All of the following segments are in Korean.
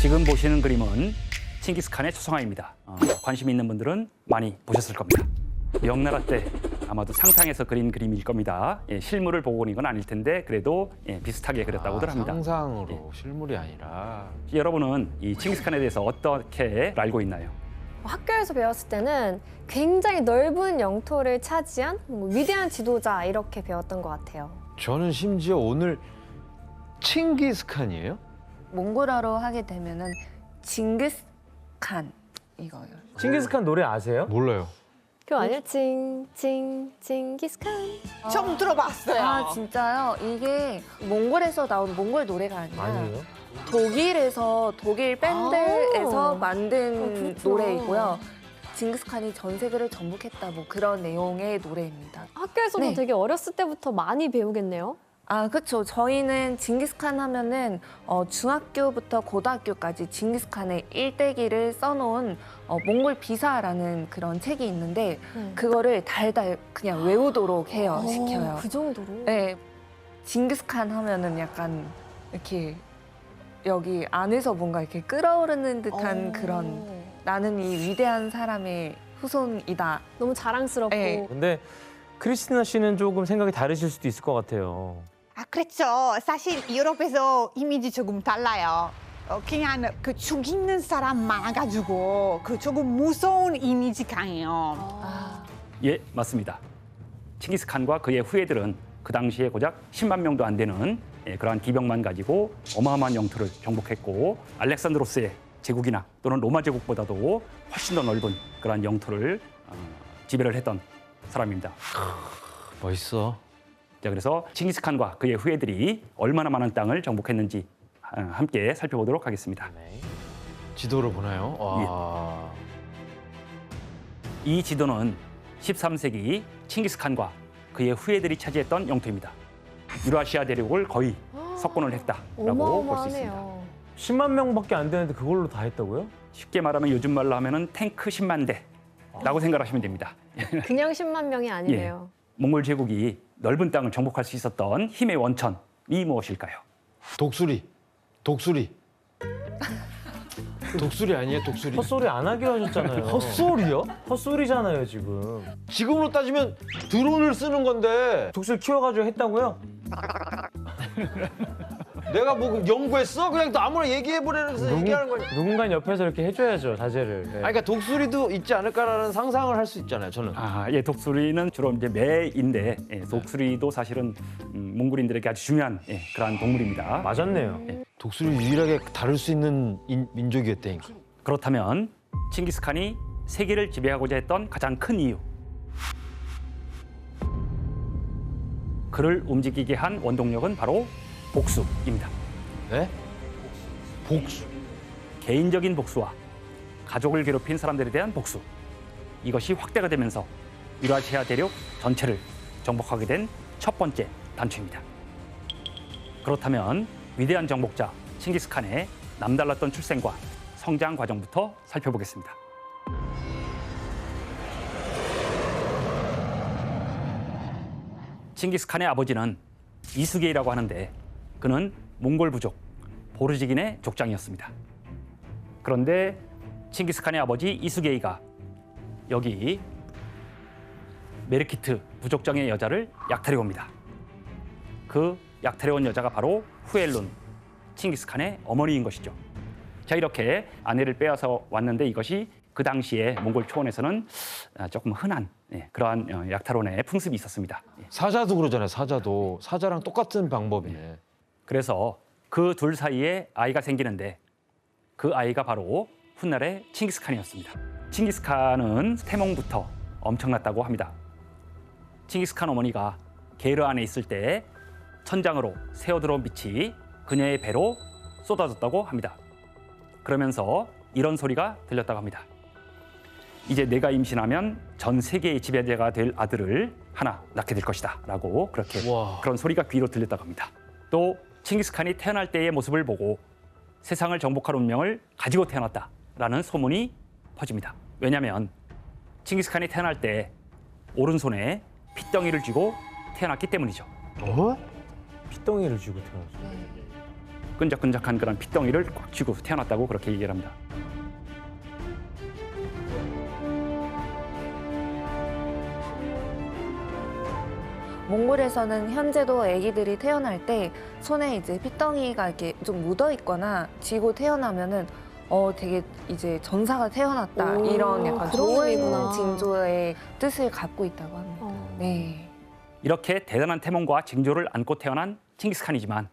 지금 보시는 그림은 칭기스칸의 초상화입니다. 관심 있는 분들은 많이 보셨을 겁니다. 명나라 때 아마도 상상해서 그린 그림일 겁니다. 예, 실물을 보고 그린 건 아닐 텐데 그래도 비슷하게 그렸다고들 합니다. 상상으로 실물이 아니라. 여러분은 이 칭기스칸에 대해서 어떻게 알고 있나요? 학교에서 배웠을 때는 굉장히 넓은 영토를 차지한 위대한 지도자 이렇게 배웠던 것 같아요. 저는 심지어 오늘 칭기스칸이에요? 몽골어로 하게 되면은 징기스칸 이거예요. 칭기스칸 노래 아세요? 몰라요. 그거 아니야? 징기스칸. 처음 들어봤어요. 아 진짜요? 이게 몽골에서 나온 몽골 노래가 아니라 아니에요. 독일에서 독일 밴드에서 만든 그렇구나. 노래이고요. 징기스칸이 전 세계를 정복했다 뭐 그런 내용의 노래입니다. 학교에서도 네. 되게 어렸을 때부터 많이 배우겠네요. 아, 그렇죠. 저희는 징기스칸 하면은 중학교부터 고등학교까지 징기스칸의 일대기를 써놓은 몽골 비사라는 그런 책이 있는데 그거를 달달 그냥 외우도록 해요, 시켜요. 그 정도로? 네, 징기스칸 하면은 약간 이렇게 여기 안에서 뭔가 이렇게 끓어오르는 듯한 그런 나는 이 위대한 사람의 후손이다. 너무 자랑스럽고. 네. 근데 크리스티나 씨는 조금 생각이 다르실 수도 있을 것 같아요. 아, 그렇죠. 사실 유럽에서 이미지 조금 달라요. 그냥 그 죽이는 사람 많아가지고 그 조금 무서운 이미지 강해요. 아, 예, 맞습니다. 칭기스칸과 그의 후예들은 그 당시에 고작 10만 명도 안 되는 그러한 기병만 가지고 어마어마한 영토를 정복했고 알렉산드로스의 제국이나 또는 로마 제국보다도 훨씬 더 넓은 그러한 영토를 지배를 했던 사람입니다. 멋있어. 자, 그래서 칭기스칸과 그의 후예들이 얼마나 많은 땅을 정복했는지 함께 살펴보도록 하겠습니다. 네. 지도를 보나요? 와. 이 지도는 13세기 칭기스칸과 그의 후예들이 차지했던 영토입니다. 유라시아 대륙을 거의 석권을 했다라고 볼 수 있습니다. 어마어마하네요. 10만 명밖에 안 되는데 그걸로 다 했다고요? 쉽게 말하면 요즘 말로 하면은 탱크 10만 대라고 생각하시면 됩니다. 그냥 10만 명이 아니네요. 몽골 제국이 넓은 땅을 정복할 수 있었던 힘의 원천이 무엇일까요? 독수리. 독수리. 독수리 아니에요, 독수리? 헛소리 안 하기로 하셨잖아요. 헛소리요? 헛소리잖아요, 지금. 지금으로 따지면 드론을 쓰는 건데 독수리 키워가지고 했다고요? 내가 뭐 연구했어? 그냥 또 아무나 얘기해보려서 얘기하는 거니. 누군가 옆에서 이렇게 해줘야죠, 자제를. 네. 아니, 그러니까 독수리도 있지 않을까라는 상상을 할 수 있잖아요, 저는. 예, 독수리는 주로 이제 매인데 독수리도 사실은 몽골인들에게 아주 중요한 그러한 동물입니다. 맞았네요. 독수리 유일하게 다룰 수 있는 민족이었다니까. 그렇다면 칭기스칸이 세계를 지배하고자 했던 가장 큰 이유, 그를 움직이게 한 원동력은 바로 복수입니다. 네? 복수. 개인적인 복수와 가족을 괴롭힌 사람들에 대한 복수. 이것이 확대가 되면서 유라시아 대륙 전체를 정복하게 된 첫 번째 단추입니다. 그렇다면 위대한 정복자 칭기스칸의 남달랐던 출생과 성장 과정부터 살펴보겠습니다. 칭기스칸의 아버지는 이수게이라고 하는데 그는 몽골 부족 보르지긴의 족장이었습니다. 그런데 칭기스칸의 아버지 이수게이가 여기 메르키트 부족장의 여자를 약탈해 옵니다. 그 약탈해 온 여자가 바로 후엘룬, 칭기스칸의 어머니인 것이죠. 자, 이렇게 아내를 빼앗아 왔는데 이것이 그 당시에 몽골 초원에서는 조금 흔한 그러한 약탈원의 풍습이 있었습니다. 사자도 그러잖아요, 사자도. 사자랑 똑같은 방법이네. 그래서 그 둘 사이에 아이가 생기는데 그 아이가 바로 훗날의 칭기스칸이었습니다. 칭기스칸은 태몽부터 엄청났다고 합니다. 칭기스칸 어머니가 게르 안에 있을 때 천장으로 새어들어온 빛이 그녀의 배로 쏟아졌다고 합니다. 그러면서 이런 소리가 들렸다고 합니다. 이제 내가 임신하면 전 세계의 지배자가 될 아들을 하나 낳게 될 것이다 라고 그렇게 와. 그런 소리가 귀로 들렸다고 합니다. 또 칭기스칸이 태어날 때의 모습을 보고 세상을 정복할 운명을 가지고 태어났다라는 소문이 퍼집니다. 왜냐하면 칭기스칸이 태어날 때 오른손에 핏덩이를 쥐고 태어났기 때문이죠. 어? 핏덩이를 쥐고 태어났어요. 끈적끈적한 그런 핏덩이를 꽉 쥐고 태어났다고 그렇게 얘기를 합니다. 몽골에서는 현재도 아기들이 태어날 때 손에 이제 핏덩이가 이렇게 좀 묻어 있거나 쥐고 태어나면은 되게 이제 전사가 태어났다 오, 이런 약간 그런 좋은 의미구나. 징조의 뜻을 갖고 있다고 합니다. 어. 네. 이렇게 대단한 태몽과 징조를 안고 태어난 칭기스칸이지만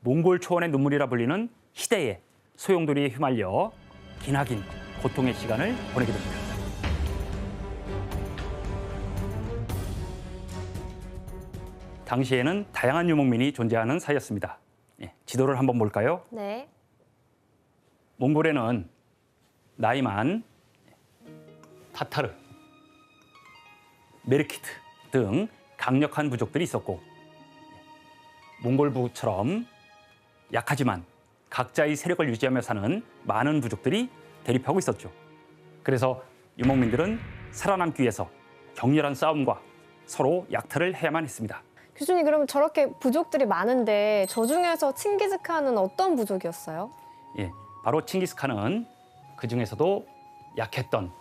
몽골 초원의 눈물이라 불리는 시대의 소용돌이에 휘말려 기나긴 고통의 시간을 보내게 됩니다. 당시에는 다양한 유목민이 존재하는 사이였습니다. 지도를 한번 볼까요? 네. 몽골에는 나이만, 타타르, 메르키트 등 강력한 부족들이 있었고 몽골부처럼 약하지만 각자의 세력을 유지하며 사는 많은 부족들이 대립하고 있었죠. 그래서 유목민들은 살아남기 위해서 격렬한 싸움과 서로 약탈을 해야만 했습니다. 교수님, 그럼 저렇게 부족들이 많은데 저 중에서 칭기즈칸은 어떤 부족이었어요? 예, 바로 칭기스칸은 그 중에서도 약했던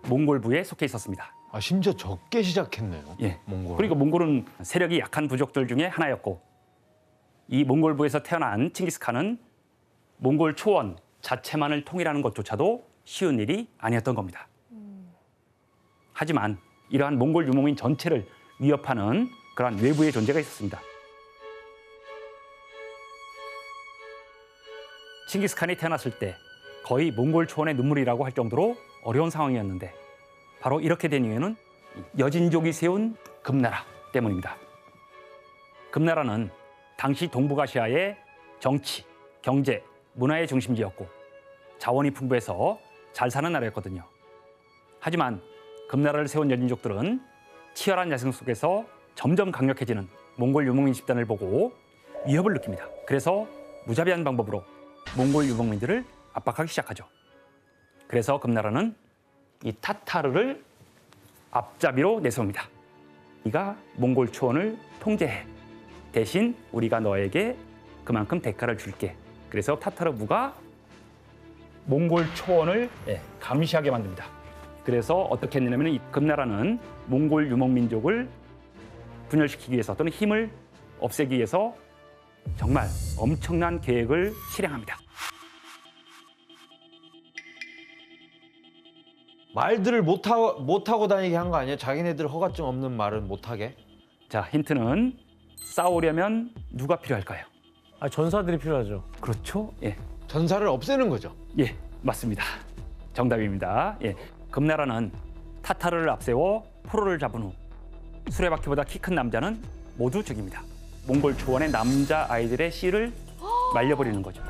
몽골부에 속해 있었습니다. 아, 심지어 적게 시작했네요. 예. 몽골. 그리고 몽골은 세력이 약한 부족들 중에 하나였고 이 몽골부에서 태어난 칭기스칸은 몽골 초원 자체만을 통일하는 것조차도 쉬운 일이 아니었던 겁니다. 하지만 이러한 몽골 유목민 전체를 위협하는 그러한 외부의 존재가 있었습니다. 칭기스칸이 태어났을 때 거의 몽골 초원의 눈물이라고 할 정도로 어려운 상황이었는데 바로 이렇게 된 이유는 여진족이 세운 금나라 때문입니다. 금나라는 당시 동북아시아의 정치, 경제, 문화의 중심지였고 자원이 풍부해서 잘 사는 나라였거든요. 하지만 금나라를 세운 여진족들은 치열한 야생 속에서 점점 강력해지는 몽골 유목민 집단을 보고 위협을 느낍니다. 그래서 무자비한 방법으로 몽골 유목민들을 압박하기 시작하죠. 그래서 금나라는 이 타타르를 앞잡이로 내세웁니다. 네가 몽골 초원을 통제해. 대신 우리가 너에게 그만큼 대가를 줄게. 그래서 타타르부가 몽골 초원을 감시하게 만듭니다. 그래서 어떻게 했냐면 이 금나라는 몽골 유목민족을 분열시키기 위해서 또는 힘을 없애기 위해서 정말 엄청난 계획을 실행합니다. 말들을 못하고 다니게 한 거 아니에요? 자기네들 허가증 없는 말은 못하게? 자, 힌트는 싸우려면 누가 필요할까요? 아, 전사들이 필요하죠. 그렇죠? 예, 전사를 없애는 거죠. 예, 맞습니다. 정답입니다. 예, 금나라는 타타르를 앞세워 포로를 잡은 후 수레바퀴보다 키 큰 남자는 모두 죽입니다. 몽골 초원의 남자 아이들의 씨를 말려버리는 거죠.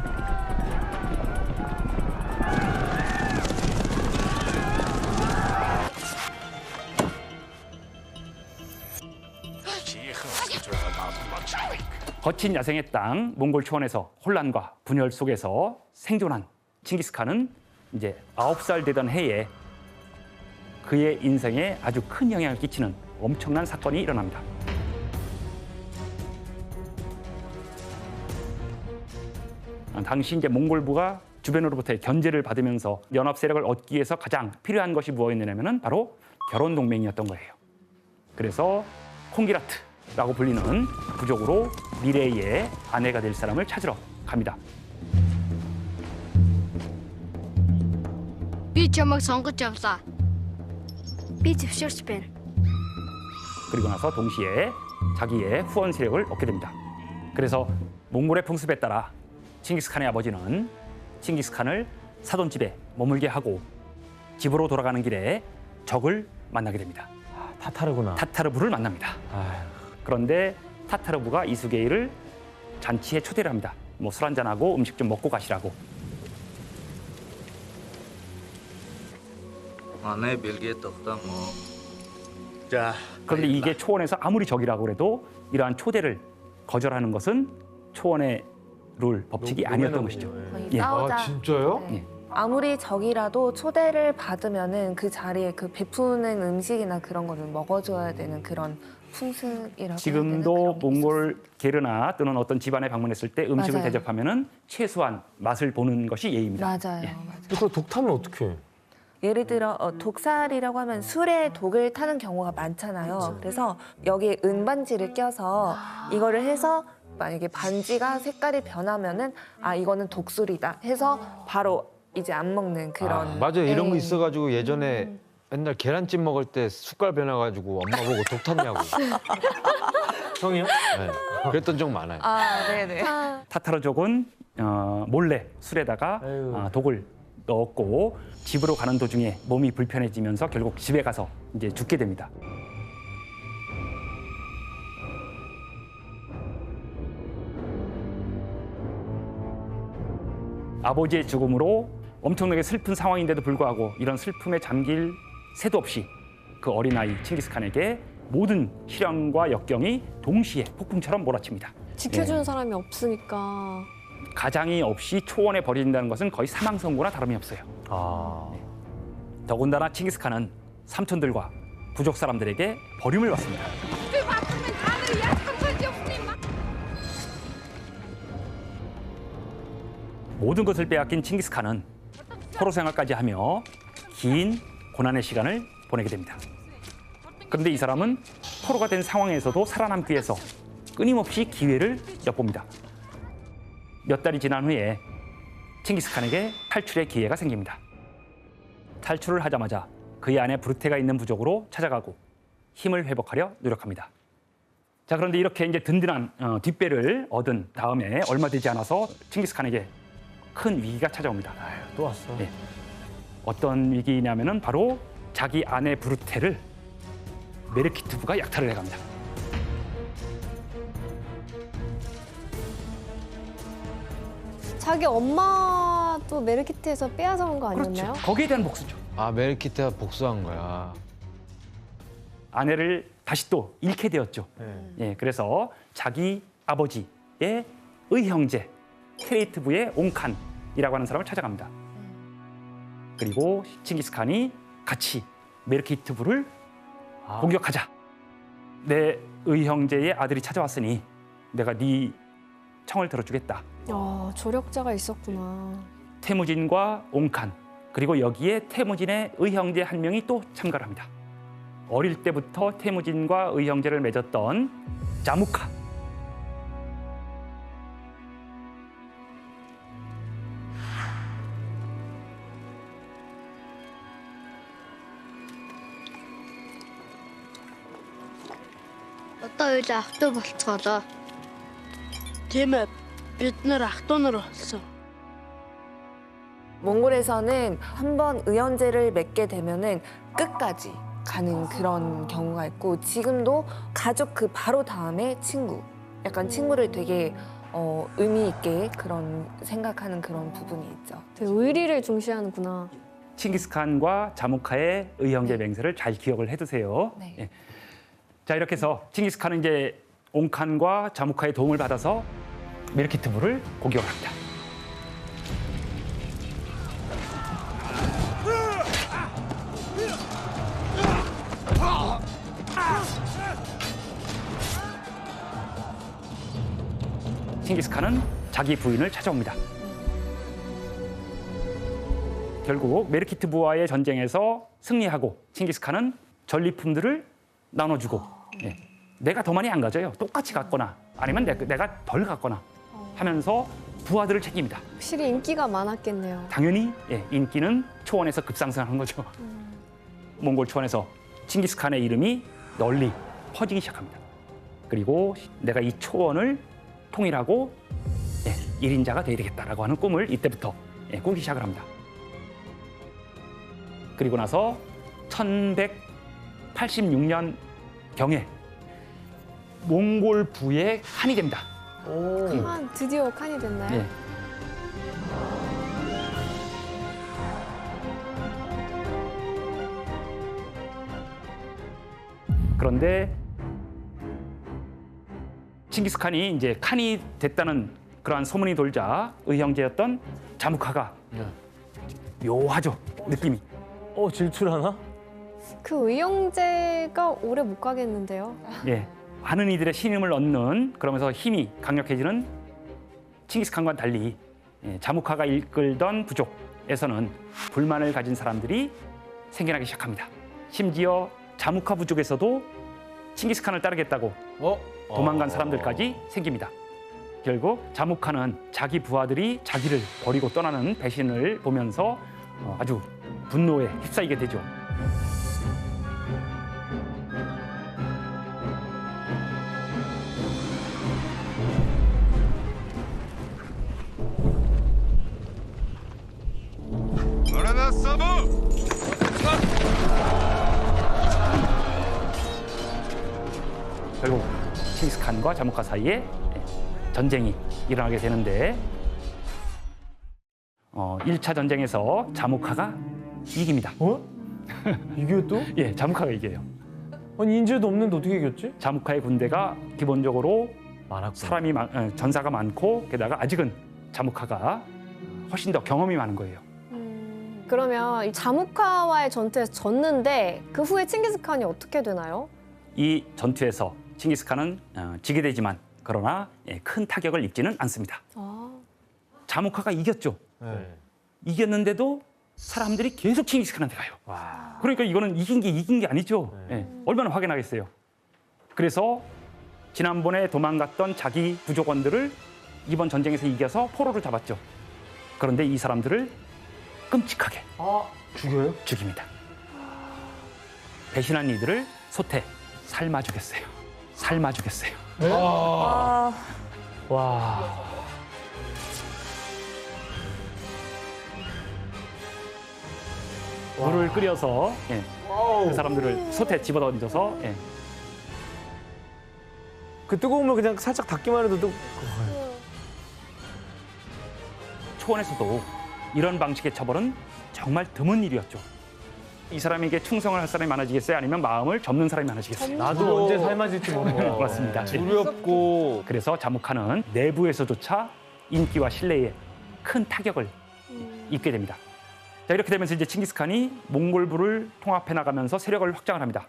거친 야생의 땅 몽골 초원에서 혼란과 분열 속에서 생존한 칭기스칸은 이제 9살 되던 해에 그의 인생에 아주 큰 영향을 끼치는 엄청난 사건이 일어납니다. 당시 이제 몽골부가 주변으로부터의 견제를 받으면서 연합 세력을 얻기 위해서 가장 필요한 것이 무엇이냐면은 바로 결혼 동맹이었던 거예요. 그래서 콩기라트라고 불리는 부족으로 미래의 아내가 될 사람을 찾으러 갑니다. Би чамайг сонгож явлаа. Би зөвшөөрч байна. 그리고 나서 동시에 자기의 후원 세력을 얻게 됩니다. 그래서 몽골의 풍습에 따라 칭기스칸의 아버지는 칭기스칸을 사돈집에 머물게 하고 집으로 돌아가는 길에 적을 만나게 됩니다. 아, 타타르구나. 타타르부를 만납니다. 아휴. 그런데 타타르부가 이수게이를 잔치에 초대를 합니다. 뭐 술 한잔하고 음식 좀 먹고 가시라고. манай бэлгээ тогтоо мо. 자, 그런데 이게 초원에서 아무리 적이라고 해도 이러한 초대를 거절하는 것은 초원의 룰, 법칙이 아니었던 것이죠. 거의 예. 싸우자. 아, 진짜요? 네. 아무리 적이라도 초대를 받으면은 그 자리에 그 베푸는 음식이나 그런 거는 먹어줘야 되는 그런 풍습이라고 지금도 해야 되나? 그런 게 몽골 게르나 또는 어떤 집안에 방문했을 때 음식을 맞아요. 대접하면은 최소한 맛을 보는 것이 예의입니다. 맞아요. 맞아요. 그거 독 타면 어떡해? 예를 들어 독살이라고 하면 술에 독을 타는 경우가 많잖아요. 그래서 여기에 은반지를 껴서 이거를 해서 만약에 반지가 색깔이 변하면은 아 이거는 독술이다 해서 바로 이제 안 먹는 그런. 맞아요. 이런 거 네. 있어가지고 예전에 옛날 계란찜 먹을 때 숟갈 변해가지고 엄마 보고 독 탔냐고. 형이요? 네. 그랬던 적 많아요. 아 네네. 타타르족은 몰래 술에다가 아유. 독을 넣었고 집으로 가는 도중에 몸이 불편해지면서 결국 집에 가서 이제 죽게 됩니다. 아버지의 죽음으로 엄청나게 슬픈 상황인데도 불구하고 이런 슬픔에 잠길 새도 없이 그 어린아이 칭기스칸에게 모든 시련과 역경이 동시에 폭풍처럼 몰아칩니다. 지켜주는 사람이 없으니까. 가장이 없이 초원에 버린다는 것은 거의 사망 선고나 다름이 없어요. 아. 더군다나 칭기스칸은 삼촌들과 부족 사람들에게 버림을 받습니다. 모든 것을 빼앗긴 칭기스칸은 포로 생활까지 하며 긴 고난의 시간을 보내게 됩니다. 그런데 이 사람은 포로가 된 상황에서도 살아남기 위해서 끊임없이 기회를 엿봅니다. 몇 달이 지난 후에 칭기스칸에게 탈출의 기회가 생깁니다. 탈출을 하자마자 그의 안에 브루테가 있는 부족으로 찾아가고 힘을 회복하려 노력합니다. 자, 그런데 이렇게 이제 든든한 뒷배를 얻은 다음에 얼마 되지 않아서 칭기스칸에게 큰 위기가 찾아옵니다. 또 왔어. 네. 어떤 위기냐면은 바로 자기 아내 브루테를 메르키투브가 약탈을 해갑니다. 자기 엄마도 메르키트에서 빼앗아온 거 아니었나요? 그렇죠. 거기에 대한 복수죠. 아 메르키트가 복수한 거야. 아내를 다시 또 잃게 되었죠. 네. 예, 그래서 자기 아버지의 의형제 케레이트부의 옹칸이라고 하는 사람을 찾아갑니다. 그리고 칭기스칸이 같이 메르키트부를 공격하자. 내 의형제의 아들이 찾아왔으니 내가 네 청을 들어주겠다. 조력자가 있었구나. 태무진과 옹칸 그리고 여기에 태무진의 의형제 한 명이 또 참가를 합니다. 어릴 때부터 태무진과 의형제를 맺었던 자무카. Одоо үйл ах トゥ болцоолоо. Тийм ээ. Бид нэр ах トゥ нар болсон. 몽골에서는 한번 의형제를 맺게 되면은 끝까지 가는 그런 경우가 있고 지금도 가족 그 바로 다음에 친구. 약간 친구를 되게 의미 있게 그런 생각하는 그런 부분이 있죠. 되게 의리를 중시하는구나. 칭기스칸과 자무카의 의형제 맹세를 잘 기억을 해두세요. 네. 예. 자, 이렇게 해서 칭기스칸은 이제 옹칸과 자무카의 도움을 받아서 메르키트부를 공격을 합니다. 칭기스칸은 자기 부인을 찾아옵니다. 결국 메르키트부와의 전쟁에서 승리하고 칭기스칸은 전리품들을 나눠주고 예, 내가 더 많이 안 가져요. 똑같이 갖거나 아니면 내가 덜 갖거나 하면서 부하들을 챙깁니다. 확실히 인기가 많았겠네요. 당연히 예, 인기는 초원에서 급상승한 거죠. 몽골 초원에서 칭기스칸의 이름이 널리 퍼지기 시작합니다. 그리고 내가 이 초원을 통일하고 예, 1인자가 돼야 되겠다라고 하는 꿈을 이때부터 예, 꾸기 시작을 합니다. 그리고 나서 1186년 경에 몽골 부의 칸이 됩니다. 드디어 칸이 됐나요? 예. 그런데 칭기스칸이 이제 칸이 됐다는 그러한 소문이 돌자 의형제였던 자무카가 묘하죠, 느낌이. 질투하나? 그 의형제가 오래 못 가겠는데요. 예, 많은 이들의 신임을 얻는 그러면서 힘이 강력해지는 칭기스칸과는 달리 자무카가 이끌던 부족에서는 불만을 가진 사람들이 생겨나기 시작합니다. 심지어 자무카 부족에서도 칭기스칸을 따르겠다고 도망간 사람들까지 생깁니다. 결국 자무카는 자기 부하들이 자기를 버리고 떠나는 배신을 보면서 아주 분노에 휩싸이게 되죠. 결국 칭기스칸과 자무카 사이에 전쟁이 일어나게 되는데 1차 전쟁에서 자무카가 이깁니다. 이게 또? 예, 자무카가 이겨요. 아니 인재도 없는데 어떻게 이겼지? 자무카의 군대가 기본적으로 많았구나. 전사가 많고 게다가 아직은 자무카가 훨씬 더 경험이 많은 거예요. 그러면 이 자무카와의 전투에서 졌는데 그 후에 칭기스칸이 어떻게 되나요? 이 전투에서 칭기스칸은 지게 되지만 그러나 큰 타격을 입지는 않습니다. 자무카가 이겼죠. 네. 이겼는데도 사람들이 계속 칭기스칸한테 가요. 그러니까 이거는 이긴 게 아니죠. 예, 얼마나 확연하겠어요. 그래서 지난번에 도망갔던 자기 부족원들을 이번 전쟁에서 이겨서 포로로 잡았죠. 그런데 이 사람들을 끔찍하게 죽여요? 죽입니다. 배신한 이들을 소태 삶아 주겠어요. 삶아 주겠어요. 와. 물을 끓여서 그 사람들을 소태 집어던져서 그 뜨거운 물 그냥 살짝 닿기만 해도 초원에서도 이런 방식의 처벌은 정말 드문 일이었죠. 이 사람에게 충성을 할 사람이 많아지겠어요? 아니면 마음을 접는 사람이 많아지겠어요? 나도 언제 삶아질지 모르는 거야. 그렇습니다. 두렵고 그래서 자무카는 내부에서조차 인기와 신뢰에 큰 타격을 입게 됩니다. 자, 이렇게 되면서 이제 칭기스칸이 몽골부를 통합해 나가면서 세력을 확장을 합니다.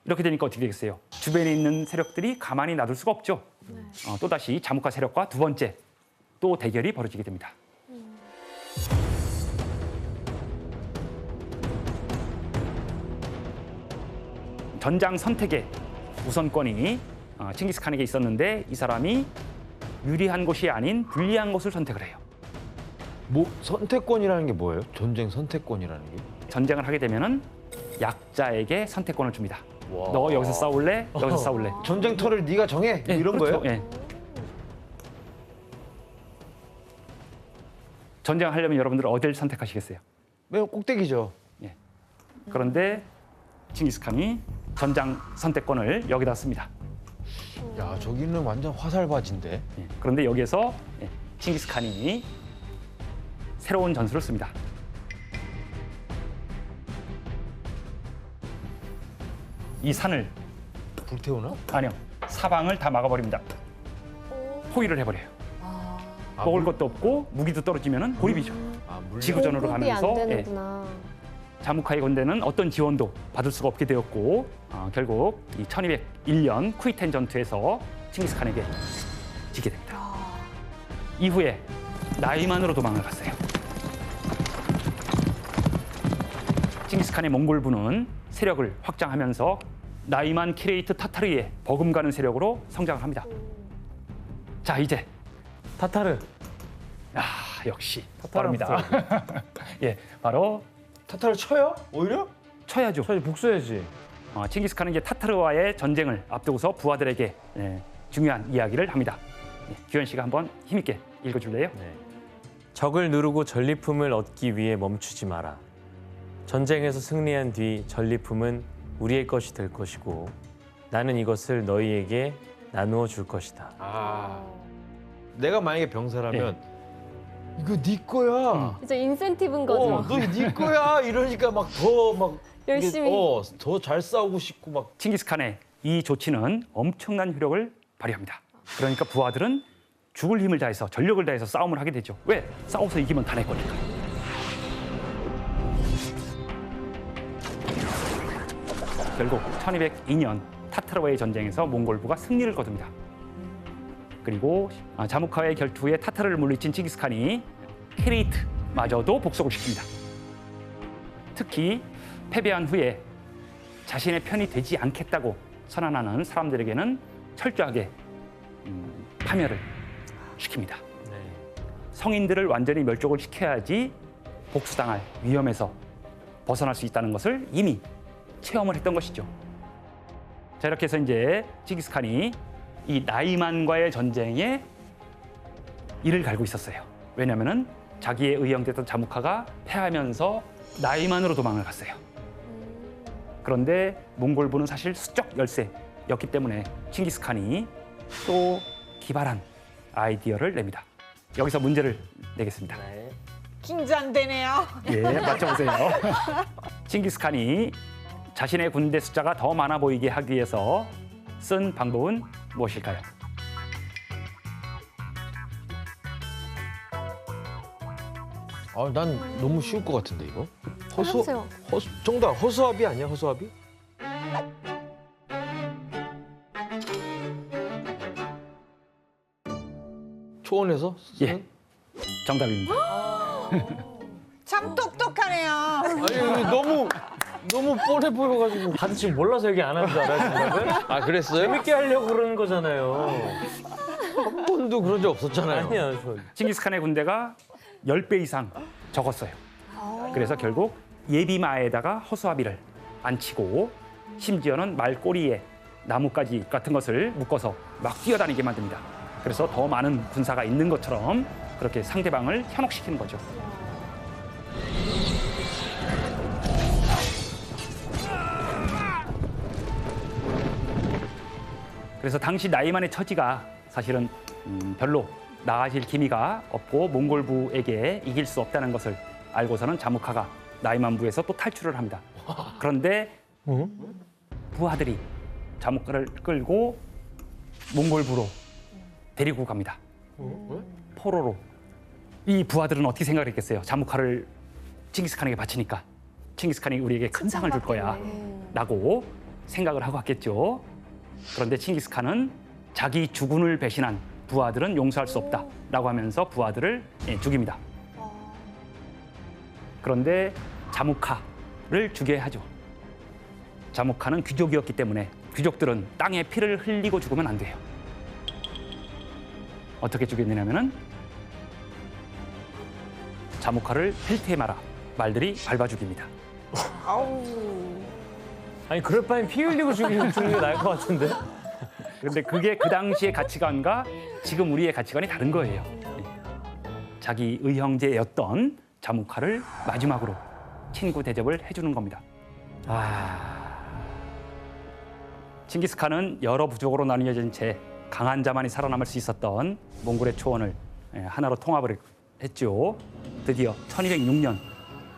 이렇게 되니까 어떻게 되겠어요? 주변에 있는 세력들이 가만히 놔둘 수가 없죠. 또다시 자무카 세력과 두 번째 또 대결이 벌어지게 됩니다. 전장 선택의 우선권이 칭기스칸에게 있었는데 이 사람이 유리한 곳이 아닌 불리한 곳을 선택을 해요. 뭐 선택권이라는 게 뭐예요? 전쟁 선택권이라는 게? 전쟁을 하게 되면은 약자에게 선택권을 줍니다. 너 여기서 싸울래? 여기서 싸울래? 전쟁터를 네가 정해? 예, 이런 그렇죠. 거예요? 예. 전쟁을 하려면 여러분들 어디를 선택하시겠어요? 맨 꼭대기죠. 그런데 칭기스칸이 전장 선택권을 여기다 씁니다. 야, 저기는 완전 화살바지인데. 그런데 여기에서 칭기스칸이 새로운 전술을 씁니다. 이 산을 불태우나? 아니요, 사방을 다 막아버립니다. 포위를 해버려요. 먹을 것도 없고 무기도 떨어지면은 고립이죠. 지구전으로 공급이 가면서 안 되는구나. 자무카의 군대는 어떤 지원도 받을 수가 없게 되었고 결국 이 1201년 쿠이텐 전투에서 칭기스칸에게 지게 됩니다. 이후에 나이만으로 도망을 갔어요. 칭기스칸의 몽골부는 세력을 확장하면서 나이만 키레이트 타타르의 버금가는 세력으로 성장을 합니다. 자, 이제 타타르. 역시 타타르입니다. 빠릅니다. 예, 바로 타타를 쳐요? 오히려? 쳐야죠. 사실 복수해야지. 칭기스칸은 이제 타타르와의 전쟁을 앞두고서 부하들에게 중요한 이야기를 합니다. 규현 씨가 한번 힘있게 읽어줄래요? 적을 누르고 전리품을 얻기 위해 멈추지 마라. 전쟁에서 승리한 뒤 전리품은 우리의 것이 될 것이고 나는 이것을 너희에게 나누어 줄 것이다. 내가 만약에 병사라면 이거 네 거야. 이제 인센티브인 거죠. 너 네 거야. 이러니까 막 더 막 열심히. 더 잘 싸우고 싶고 막. 칭기스칸의 이 조치는 엄청난 효력을 발휘합니다. 그러니까 부하들은 죽을 힘을 다해서 전력을 다해서 싸움을 하게 되죠. 왜? 싸워서 이기면 다 내 거니까. 결국 1202년 타타르와의 전쟁에서 몽골부가 승리를 거둡니다. 그리고 자무카와의 결투에 타타르를 물리친 칭기스칸이 키리트마저도 복속을 시킵니다. 특히 패배한 후에 자신의 편이 되지 않겠다고 선언하는 사람들에게는 철저하게 파멸을 시킵니다. 네. 성인들을 완전히 멸족을 시켜야지 복수당할 위험에서 벗어날 수 있다는 것을 이미 체험을 했던 것이죠. 자, 이렇게 해서 이제 칭기스칸이 이 나이만과의 전쟁에 이를 갈고 있었어요. 왜냐하면은 자기의 의형됐던 자무카가 패하면서 나이만으로 도망을 갔어요. 그런데 몽골부는 사실 수적 열세였기 때문에 칭기스칸이 또 기발한 아이디어를 냅니다. 여기서 문제를 내겠습니다. 네. 긴장되네요. 예, 맞춰보세요. 칭기스칸이 자신의 군대 숫자가 더 많아 보이게 하기 위해서 쓴 방법은 무엇일까요? 아, 난 너무 쉬울 것 같은데 이거. 해보세요. 정답 허수아비 아니야 허수아비? 초원에서 쓰는? 예. 정답입니다. 참 똑똑하네요. 아니 너무 뻔해 보여가지고. 다들 지금 몰라서 얘기 안 하는 줄 알아요, 정답을? 아 그랬어요? 재밌게 하려고 그러는 거잖아요. 한 번도 그런 적 없었잖아요. 아니야, 저. 칭기스칸의 군대가 10배 이상 적었어요. 그래서 결국 예비마에다가 허수아비를 안치고 심지어는 말꼬리에 나뭇가지 같은 것을 묶어서 막 뛰어다니게 만듭니다. 그래서 더 많은 군사가 있는 것처럼 그렇게 상대방을 현혹시키는 거죠. 그래서 당시 나이만의 처지가 사실은 별로 나아질 기미가 없고 몽골부에게 이길 수 없다는 것을 알고서는 자무카가 나이만부에서 또 탈출을 합니다. 그런데 부하들이 자무카를 끌고 몽골부로 데리고 갑니다. 포로로. 이 부하들은 어떻게 생각을 했겠어요? 자무카를 칭기스칸에게 바치니까 칭기스칸이 우리에게 큰 상을 줄 거야 라고 생각을 하고 갔겠죠. 그런데 칭기스칸은 자기 주군을 배신한 부하들은 용서할 수 없다라고 하면서 부하들을 죽입니다. 그런데 자무카를 죽여야 하죠. 자무카는 귀족이었기 때문에 귀족들은 땅에 피를 흘리고 죽으면 안 돼요. 어떻게 죽였느냐면은 자무카를 펠트에 말아 말들이 밟아 죽입니다. 아니, 그럴 바엔 피 흘리고 죽이는 게 나을 것 같은데? 그런데 그게 그 당시의 가치관과 지금 우리의 가치관이 다른 거예요. 자기 의형제였던 자무카를 마지막으로 친구 대접을 해주는 겁니다. 칭기스칸은 여러 부족으로 나뉘어진 채 강한 자만이 살아남을 수 있었던 몽골의 초원을 하나로 통합을 했죠. 드디어 1206년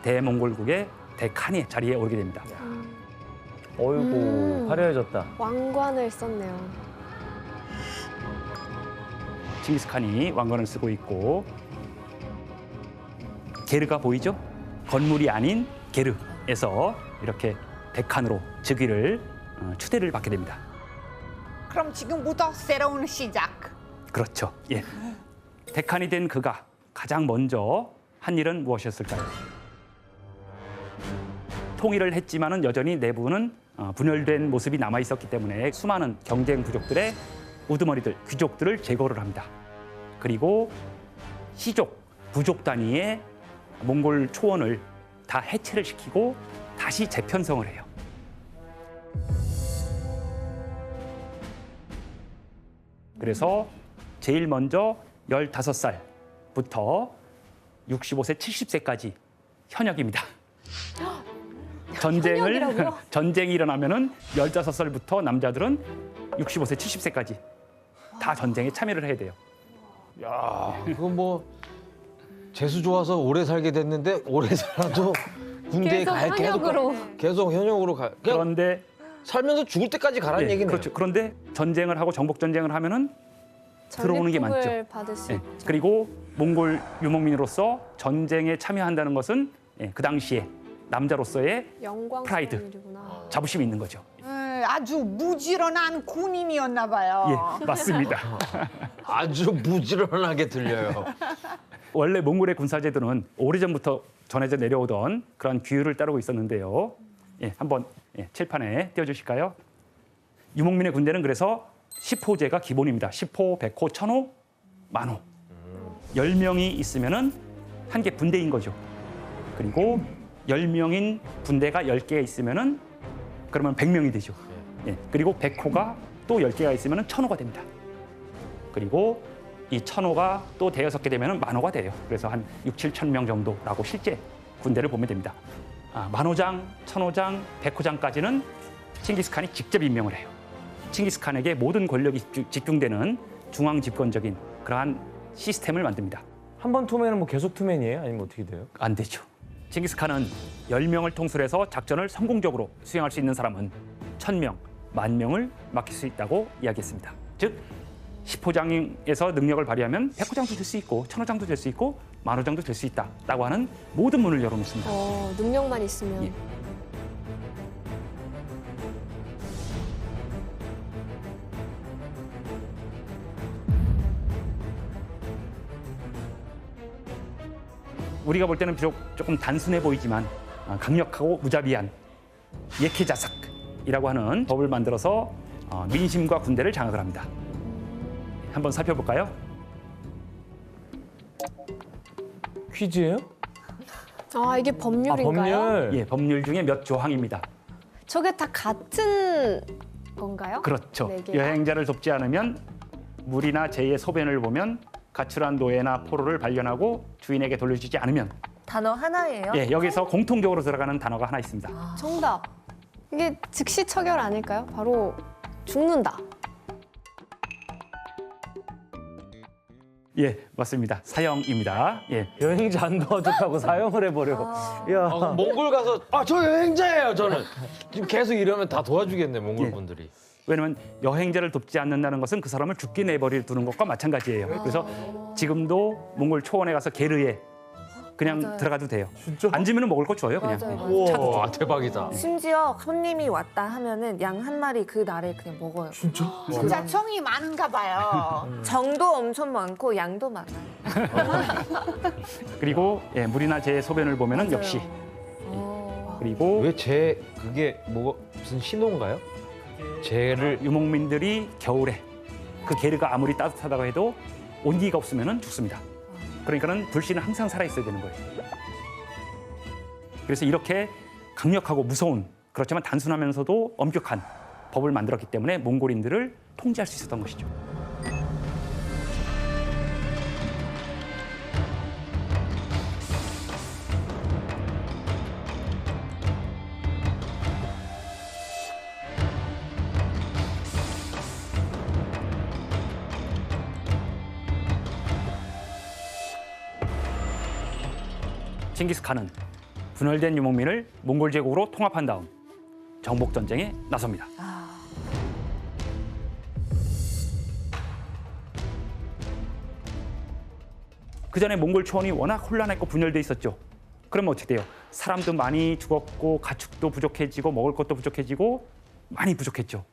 대몽골국의 대칸의 자리에 오르게 됩니다. 어이구, 화려해졌다. 왕관을 썼네요. 칭기스칸이 왕관을 쓰고 있고 게르가 보이죠? 건물이 아닌 게르에서 이렇게 대칸으로 즉위를 추대를 받게 됩니다. 그럼 지금부터 새로운 시작. 그렇죠. 예. 대칸이 된 그가 가장 먼저 한 일은 무엇이었을까요? 통일을 했지만은 여전히 내부는 분열된 모습이 남아 있었기 때문에 수많은 경쟁 부족들의 우두머리들, 귀족들을 제거를 합니다. 그리고 시족, 부족 단위의 몽골 초원을 다 해체를 시키고 다시 재편성을 해요. 그래서 제일 먼저 15살부터 65세, 70세까지 현역입니다. 현역이라고요? 전쟁이 일어나면은 15살부터 남자들은 65세, 70세까지 다 전쟁에 참여를 해야 돼요. 야, 그건 뭐 재수 좋아서 오래 살게 됐는데 오래 살아도 군대에 계속 현역으로. 계속 현역으로 가. 그냥 그런데 살면서 죽을 때까지 가라는 네, 얘기네요. 그렇죠. 그런데 전쟁을 하고 정복 전쟁을 하면은 들어오는 게 많죠. 전리품을 받을 수 예, 있죠. 그리고 몽골 유목민으로서 전쟁에 참여한다는 것은 그 당시에 남자로서의 영광스러운 프라이드. 일이구나. 자부심이 있는 거죠. 아주 부지런한 군인이었나 봐요. 예, 맞습니다. 아주 부지런하게 들려요. 원래 몽골의 군사제도는 오래전부터 전해져 내려오던 그런 규율을 따르고 있었는데요. 예, 한번 칠판에 띄워주실까요? 유목민의 군대는 그래서 10호제가 기본입니다. 10호, 100호, 1000호, 만호. 10명이 있으면은 한 개 분대인 거죠. 그리고 10명인 분대가 10개가 있으면은 그러면 100명이 되죠. 예, 그리고 100호가 또 10개가 있으면은 1000호가 됩니다. 그리고 이 1000호가 또 대여섯 개 되면은 만호가 돼요. 그래서 한 6, 7천 명 정도라고 실제 군대를 보면 됩니다. 만호장, 1000호장, 100호장까지는 칭기스칸이 직접 임명을 해요. 칭기스칸에게 모든 권력이 집중되는 중앙 집권적인 그러한 시스템을 만듭니다. 한 번 투맨은 뭐 계속 투맨이에요? 아니면 어떻게 돼요? 안 되죠. 칭기스칸은 10명을 통솔해서 작전을 성공적으로 수행할 수 있는 사람은 1000명, 10,000명을 맡길 수 있다고 이야기했습니다. 즉 10호장에서 능력을 발휘하면 100호장도 될 수 있고 1000호장도 될 수 있고 만호장도 될 수 있다라고 하는 모든 문을 열어놓습니다. 능력만 있으면. 예. 우리가 볼 때는 비록 조금 단순해 보이지만 강력하고 무자비한 예케자삭이라고 하는 법을 만들어서 민심과 군대를 장악을 합니다. 한번 살펴볼까요? 퀴즈예요? 이게 법률인가요? 법률. 예, 법률 중에 몇 조항입니다. 저게 다 같은 건가요? 그렇죠. 네 개가? 여행자를 돕지 않으면 물이나 재의 소변을 보면 가출한 노예나 포로를 발견하고 주인에게 돌려주지 않으면 단어 하나예요? 예, 여기서 공통적으로 들어가는 단어가 하나 있습니다. 정답. 이게 즉시 처결 아닐까요? 바로 죽는다. 예, 맞습니다. 사형입니다. 예. 여행자 안 도와줬다고 사형을 해버려. 야. 몽골 가서 저 여행자예요 저는. 지금 계속 이러면 다 도와주겠네 몽골 분들이. 왜냐면 여행자를 돕지 않는다는 것은 그 사람을 죽게 내버려 두는 것과 마찬가지예요. 그래서 지금도 몽골 초원에 가서 게르에 그냥 맞아요. 들어가도 돼요. 진짜? 앉으면 먹을 거 줘요, 그냥. 맞아요. 와 대박이다. 심지어 손님이 왔다 하면은 양 한 마리 그 날에 그냥 먹어요. 진짜 정이 많은가 봐요. 정도 엄청 많고 양도 많아요. 그리고 예, 물이나 재 소변을 보면은 역시 그리고 왜 그게 무슨 신호인가요? 재를 유목민들이 겨울에 그 게르가 아무리 따뜻하다고 해도 온기가 없으면은 죽습니다. 그러니까는 불씨는 항상 살아 있어야 되는 거예요. 그래서 이렇게 강력하고 무서운 그렇지만 단순하면서도 엄격한 법을 만들었기 때문에 몽골인들을 통제할 수 있었던 것이죠. 칭기스칸은 분열된 유목민을 몽골 제국으로 통합한 다음 정복 전쟁에 나섭니다. 그 전에 몽골 초원이 워낙 혼란했고 분열돼 있었죠. 그러면 어떻게 돼요? 사람도 많이 죽었고 가축도 부족해지고 먹을 것도 부족해지고 많이 부족했죠.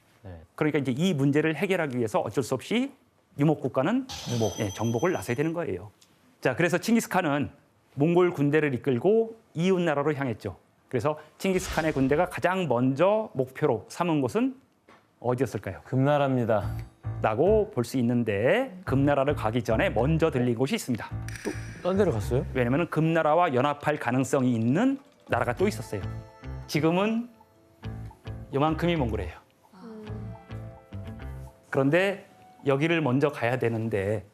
그러니까 이제 이 문제를 해결하기 위해서 어쩔 수 없이 유목 국가는 정복을 나서야 되는 거예요. 자, 그래서 칭기스칸은 몽골 군대를 이끌고 이웃 나라로 향했죠. 그래서 칭기스칸의 군대가 가장 먼저 목표로 삼은 곳은 어디였을까요? 금나라입니다. 라고 볼 수 있는데 금나라를 가기 전에 먼저 들린 곳이 있습니다. 딴 데로 갔어요? 왜냐하면 금나라와 연합할 가능성이 있는 나라가 또 있었어요. 지금은 요만큼이 몽골이에요. 그런데 여기를 먼저 가야 되는데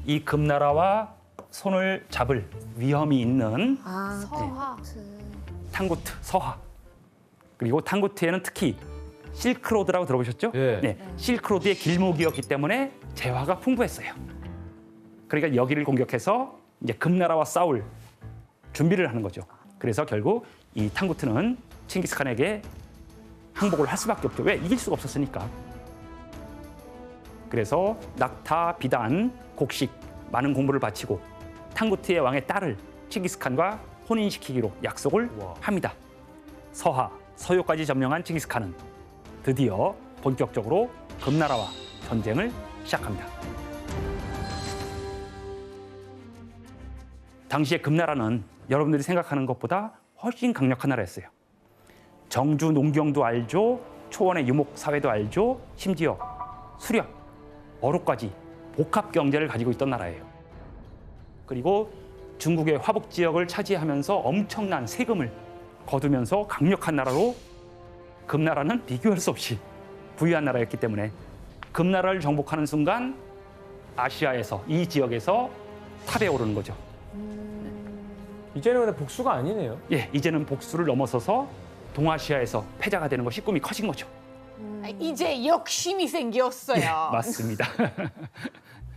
이 금나라와 손을 잡을 위험이 있는 서화. 탕구트, 서하. 그리고 탕구트에는 특히 실크로드라고 들어보셨죠? 예. 네, 실크로드의 길목이었기 때문에 재화가 풍부했어요. 그러니까 여기를 공격해서 이제 금나라와 싸울 준비를 하는 거죠. 그래서 결국 이 탕구트는 칭기스칸에게 항복을 할 수밖에 없죠. 왜? 이길 수가 없었으니까. 그래서 낙타, 비단, 곡식 많은 공부를 바치고 탕구트의 왕의 딸을 칭기스칸과 혼인시키기로 약속을 합니다. 서하, 서요까지 점령한 칭기스칸은 드디어 본격적으로 금나라와 전쟁을 시작합니다. 당시에 금나라는 여러분들이 생각하는 것보다 훨씬 강력한 나라였어요. 정주 농경도 알죠, 초원의 유목 사회도 알죠, 심지어 수렵, 어로까지 복합 경제를 가지고 있던 나라예요. 그리고 중국의 화북 지역을 차지하면서 엄청난 세금을 거두면서 강력한 나라로 금나라는 비교할 수 없이 부유한 나라였기 때문에 금나라를 정복하는 순간 아시아에서 이 지역에서 탑에 오르는 거죠. 이제는 근데 복수가 아니네요. 예, 이제는 복수를 넘어서서 동아시아에서 패자가 되는 것이 꿈이 커진 거죠. 이제 욕심이 생겼어요. 예, 맞습니다.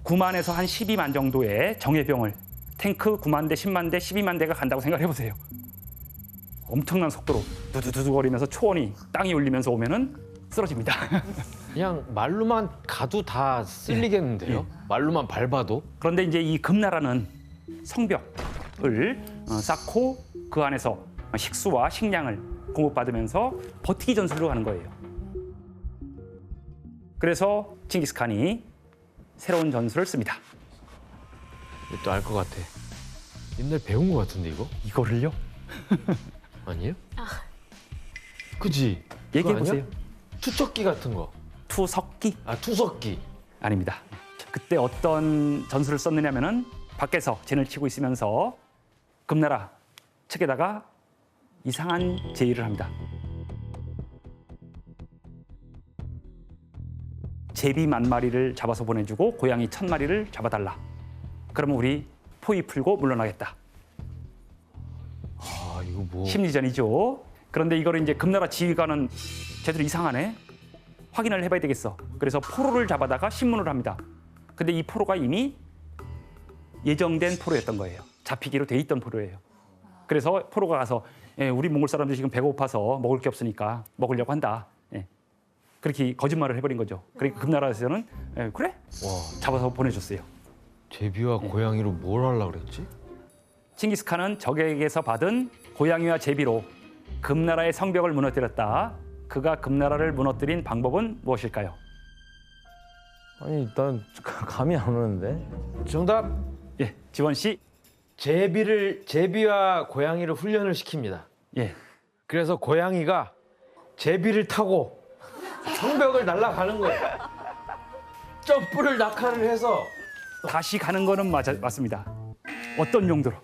9만에서 한 12만 정도의 정예병을 탱크 9만 대, 10만 대, 12만 대가 간다고 생각해 보세요. 엄청난 속도로 두두두두거리면서 초원이 땅이 울리면서 오면은 쓰러집니다. 그냥 말로만 가도 다 쓸리겠는데요? 말로만 밟아도? 그런데 이제 이 금나라는 성벽을 쌓고 그 안에서 식수와 식량을 공급받으면서 버티기 전술로 가는 거예요. 그래서 칭기스칸이 새로운 전술을 씁니다. 또 알 것 같아. 옛날 배운 것 같은데 이거? 이거를요? 아니에요? 그지? 얘기해 그거 아니야? 보세요. 투척기 같은 거. 투석기? 아, 투석기. 아닙니다. 그때 어떤 전술을 썼느냐면은 밖에서 진을 치고 있으면서 금나라 측에다가 이상한 제의를 합니다. 제비 10,000마리를 잡아서 보내주고 고양이 1,000마리를 잡아달라. 그러면 우리 포위 풀고 물러나겠다. 아, 이거 뭐. 심리전이죠. 그런데 이거를 이제 금나라 지휘관은 쟤들 이상하네. 확인을 해봐야 되겠어. 그래서 포로를 잡아다가 신문을 합니다. 근데 이 포로가 이미 예정된 포로였던 거예요. 잡히기로 돼 있던 포로예요. 그래서 포로가 가서 우리 몽골 사람들이 지금 배고파서 먹을 게 없으니까 먹으려고 한다. 그렇게 거짓말을 해버린 거죠. 그러니까 금나라에서는 그래? 와, 잡아서 보내줬어요. 제비와 고양이로 뭘 하려고 그랬지? 칭기스칸은 적에게서 받은 고양이와 제비로 금나라의 성벽을 무너뜨렸다. 그가 금나라를 무너뜨린 방법은 무엇일까요? 아니 난 감이 안 오는데. 정답. 예, 지원 씨. 제비와 고양이를 훈련을 시킵니다. 예, 그래서 고양이가 제비를 타고 성벽을 날아가는 거예요. 점프를 낙하를 해서 다시 가는 거는 맞습니다. 어떤 용도로?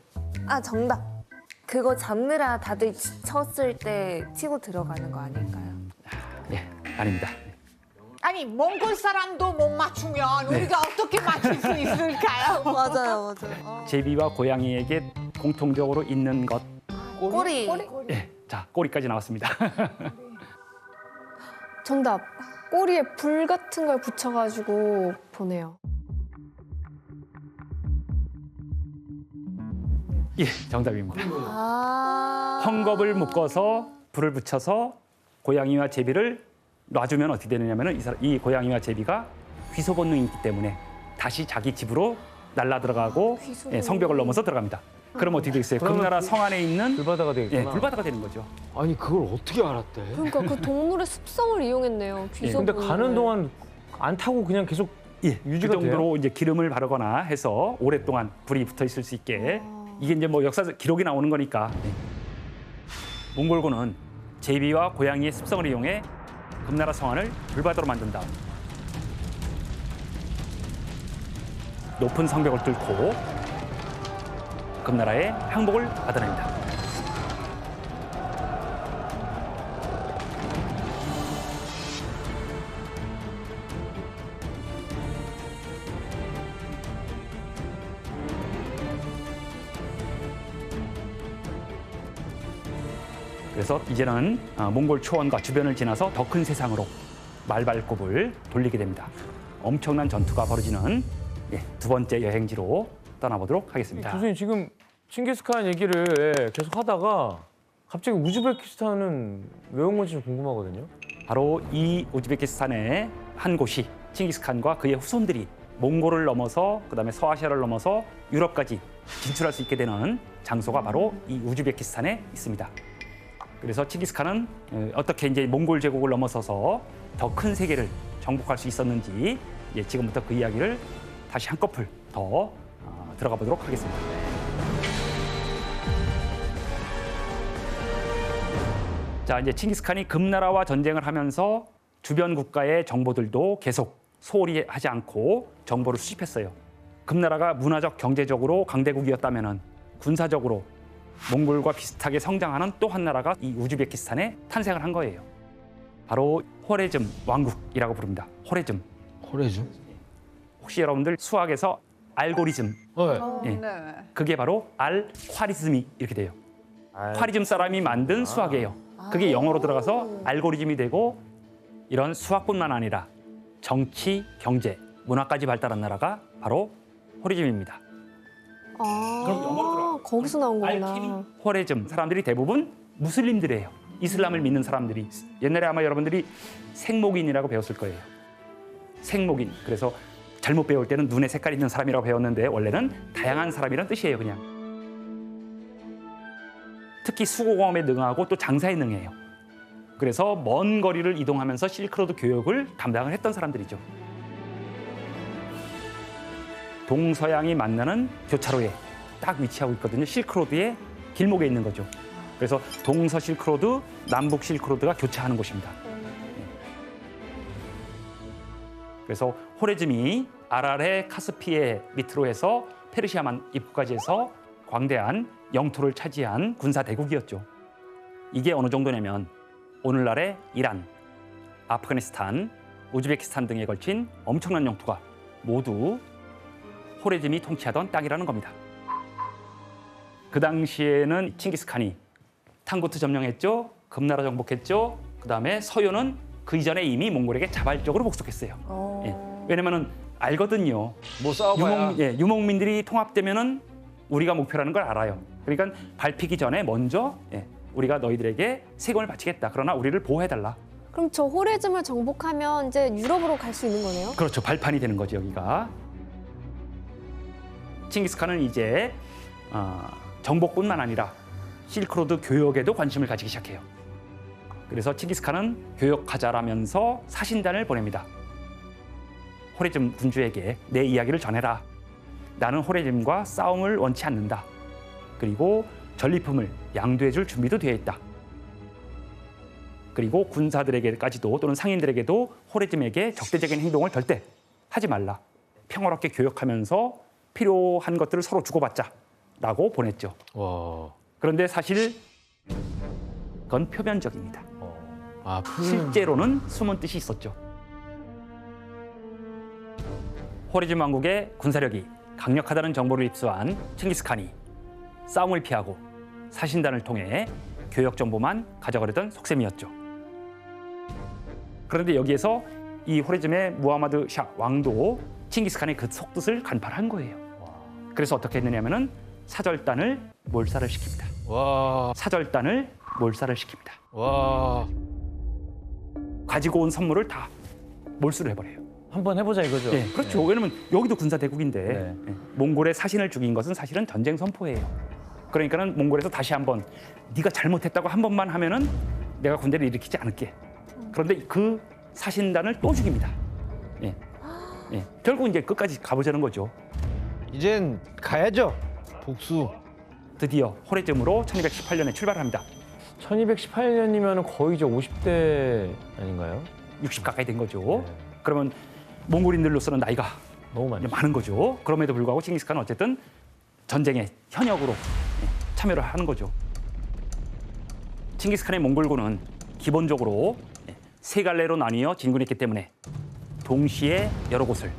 아, 정답. 그거 잡느라 다들 지쳤을 때 치고 들어가는 거 아닐까요? 예, 아닙니다. 아니 몽골 사람도 못 맞추면 우리가 어떻게 맞출 수 있을까요? 맞아요. 제비와 고양이에게 공통적으로 있는 것. 꼬리. 예, 자, 꼬리까지 나왔습니다. 정답. 꼬리에 불 같은 걸 붙여가지고 보내요. 예, 정답입니다. 아. 헝겊을 묶어서 불을 붙여서 고양이와 제비를 놔주면 어떻게 되느냐면은 이 고양이와 제비가 귀소 본능이 있기 때문에 다시 자기 집으로 날라 들어가고 성벽을 넘어서 들어갑니다. 그럼 어떻게 되겠어요? 금나라 성 안에 있는 불바다가 되겠구나. 불바다가 되는 거죠. 아니 그걸 어떻게 알았대? 그러니까 그 동물의 습성을 이용했네요. 귀소 근데 본능을. 가는 동안 안 타고 그냥 계속 예, 유지가 그 정도로 이제 기름을 바르거나 해서 오랫동안 불이 붙어 있을 수 있게 이게 이제 뭐 역사적 기록이 나오는 거니까. 몽골군은 제비와 고양이의 습성을 이용해 금나라 성안을 불바다로 만든 다음 높은 성벽을 뚫고 금나라의 항복을 받아냅니다. 그래서 이제는 몽골 초원과 주변을 지나서 더 큰 세상으로 말발굽을 돌리게 됩니다. 엄청난 전투가 벌어지는 두 번째 여행지로 떠나보도록 하겠습니다. 교수님 지금 칭기스칸 얘기를 계속 하다가 갑자기 우즈베키스탄은 왜 온 건지 좀 궁금하거든요. 바로 이 우즈베키스탄의 한 곳이 칭기스칸과 그의 후손들이 몽골을 넘어서 그다음에 서아시아를 넘어서 유럽까지 진출할 수 있게 되는 장소가 바로 이 우즈베키스탄에 있습니다. 그래서 칭기스칸은 어떻게 이제 몽골 제국을 넘어서서 더 큰 세계를 정복할 수 있었는지 지금부터 그 이야기를 다시 한꺼풀 더 들어가 보도록 하겠습니다. 자, 이제 칭기스칸이 금나라와 전쟁을 하면서 주변 국가의 정보들도 계속 소홀히 하지 않고 정보를 수집했어요. 금나라가 문화적, 경제적으로 강대국이었다면은 군사적으로 몽골과 비슷하게 성장하는 또 한 나라가 이 우즈베키스탄에 탄생을 한 거예요. 바로 호레즘 왕국이라고 부릅니다. 호레즘. 호레즘? 혹시 여러분들 수학에서 알고리즘, 네. 예. 네. 그게 바로 알콰리즘이 이렇게 돼요. 콰리즘 사람이 만든 수학이에요. 그게 영어로 들어가서 알고리즘이 되고 이런 수학뿐만 아니라 정치, 경제, 문화까지 발달한 나라가 바로 호레즘입니다. 그럼 영어로 들어가요. 거기서 나온 거구나. 호레즘 사람들이 대부분 무슬림들이에요. 이슬람을 믿는 사람들이. 옛날에 아마 여러분들이 생목인이라고 배웠을 거예요. 생목인. 그래서 잘못 배울 때는 눈에 색깔 있는 사람이라고 배웠는데 원래는 다양한 사람이란 뜻이에요, 그냥. 특히 수공업에 능하고 또 장사에 능해요. 그래서 먼 거리를 이동하면서 실크로드 교역을 담당을 했던 사람들이죠. 동서양이 만나는 교차로에 딱 위치하고 있거든요. 실크로드의 길목에 있는 거죠. 그래서 동서 실크로드, 남북 실크로드가 교차하는 곳입니다. 그래서 호레즘이 아랄의 카스피해 밑으로 해서 페르시아만 입구까지 해서 광대한 영토를 차지한 군사 대국이었죠. 이게 어느 정도냐면 오늘날의 이란, 아프가니스탄, 우즈베키스탄 등에 걸친 엄청난 영토가 모두 호레즘이 통치하던 땅이라는 겁니다. 그 당시에는 칭기스칸이 탕구트 점령했죠. 금나라 정복했죠. 그다음에 서요는 그 이전에 이미 몽골에게 자발적으로 복속했어요. 예. 왜냐면은 알거든요. 뭐 싸워봐야. 유목민들이 통합되면은 우리가 목표라는 걸 알아요. 그러니까 밟히기 전에 먼저 우리가 너희들에게 세금을 바치겠다. 그러나 우리를 보호해달라. 그럼 저 호레즘을 정복하면 이제 유럽으로 갈 수 있는 거네요? 그렇죠. 발판이 되는 거죠, 여기가. 칭기스칸은 이제 정복뿐만 아니라 실크로드 교역에도 관심을 가지기 시작해요. 그래서 칭기스칸은 교역하자라면서 사신단을 보냅니다. 호레즘 군주에게 내 이야기를 전해라. 나는 호레즘과 싸움을 원치 않는다. 그리고 전리품을 양도해줄 준비도 되어 있다. 그리고 군사들에게까지도 또는 상인들에게도 호레즘에게 적대적인 행동을 절대 하지 말라. 평화롭게 교역하면서 필요한 것들을 서로 주고받자라고 보냈죠. 와. 그런데 사실 그건 표면적입니다. 아, 실제로는 숨은 뜻이 있었죠. 호레즘 왕국의 군사력이 강력하다는 정보를 입수한 칭기스칸이 싸움을 피하고 사신단을 통해 교역 정보만 가져가려던 속셈이었죠. 그런데 여기에서 이 호레즘의 무하마드 샤 왕도 칭기스칸의 그 속뜻을 간파한 거예요. 그래서 어떻게 했느냐면은 사절단을 몰살을 시킵니다. 와. 사절단을 몰살을 시킵니다. 와. 가지고 온 선물을 다 몰수를 해버려요. 한번 해보자 이거죠. 네, 그렇죠. 왜냐면 여기도 군사 대국인데 네. 몽골의 사신을 죽인 것은 사실은 전쟁 선포예요. 그러니까는 몽골에서 다시 한번 네가 잘못했다고 한 번만 하면은 내가 군대를 일으키지 않을게. 그런데 그 사신단을 또 죽입니다. 예. 예. 결국 이제 끝까지 가보자는 거죠. 이젠 가야죠. 복수. 드디어 호레즘으로 1218년에 출발합니다. 1218년이면 거의 이제 50대 아닌가요? 60 가까이 된 거죠. 네. 그러면 몽골인들로서는 나이가 너무 많죠. 많은 거죠. 그럼에도 불구하고 칭기스칸은 어쨌든 전쟁에 현역으로 참여를 하는 거죠. 칭기스칸의 몽골군은 기본적으로 세 갈래로 나뉘어 진군했기 때문에 동시에 여러 곳을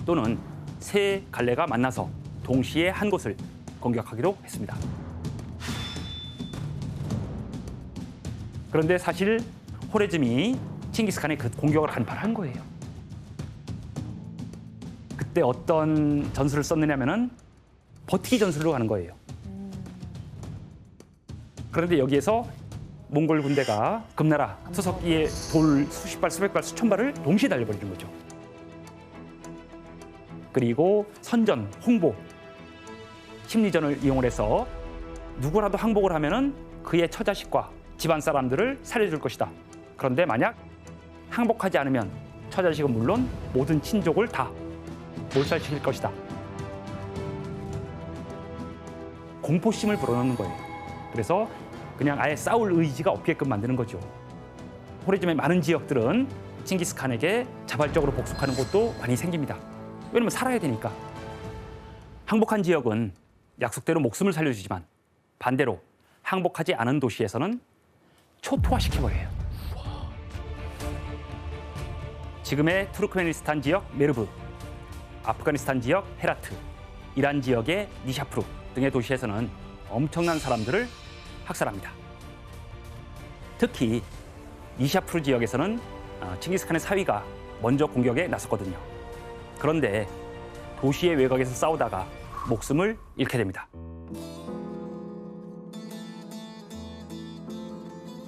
또는 세 갈래가 만나서 동시에 한 곳을 공격하기로 했습니다. 그런데 사실 호레즘이 칭기스칸의 그 공격을 간파한 거예요. 그때 어떤 전술을 썼느냐면은 버티기 전술로 가는 거예요. 그런데 여기에서 몽골 군대가 금나라 투석기에 돌 수십 발, 수백 발, 수천 발을 동시에 달려버리는 거죠. 그리고 선전, 홍보, 심리전을 이용을 해서 누구라도 항복을 하면은 그의 처자식과 집안 사람들을 살려줄 것이다. 그런데 만약 항복하지 않으면 처자식은 물론 모든 친족을 다 몰살시킬 것이다. 공포심을 불어넣는 거예요. 그래서 그냥 아예 싸울 의지가 없게끔 만드는 거죠. 호레즘의 많은 지역들은 칭기스칸에게 자발적으로 복속하는 곳도 많이 생깁니다. 왜냐면 살아야 되니까. 항복한 지역은 약속대로 목숨을 살려주지만 반대로 항복하지 않은 도시에서는 초토화시켜버려요. 지금의 투르크메니스탄 지역 메르브, 아프가니스탄 지역 헤라트, 이란 지역의 니샤프루 등의 도시에서는 엄청난 사람들을 학살합니다. 특히 니샤프루 지역에서는 칭기스칸의 사위가 먼저 공격에 나섰거든요. 그런데 도시의 외곽에서 싸우다가 목숨을 잃게 됩니다.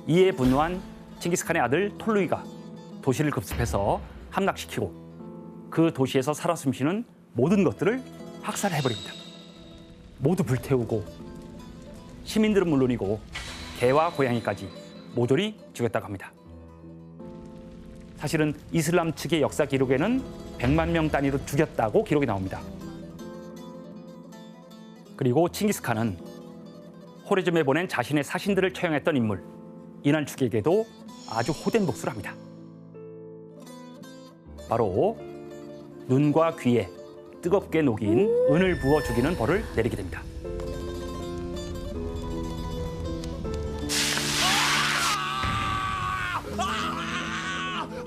이에 분노한 칭기스칸의 아들 톨루이가 도시를 급습해서 함락시키고 그 도시에서 살아 숨쉬는 모든 것들을 학살해버립니다. 모두 불태우고 시민들은 물론이고 개와 고양이까지 모조리 죽였다고 합니다. 사실은 이슬람 측의 역사 기록에는 100만 명 단위로 죽였다고 기록이 나옵니다. 그리고 칭기스칸은 호레즘에 보낸 자신의 사신들을 처형했던 인물 이날축에게도 아주 호된 복수를 합니다. 바로 눈과 귀에 뜨겁게 녹인 은을 부어 죽이는 벌을 내리게 됩니다.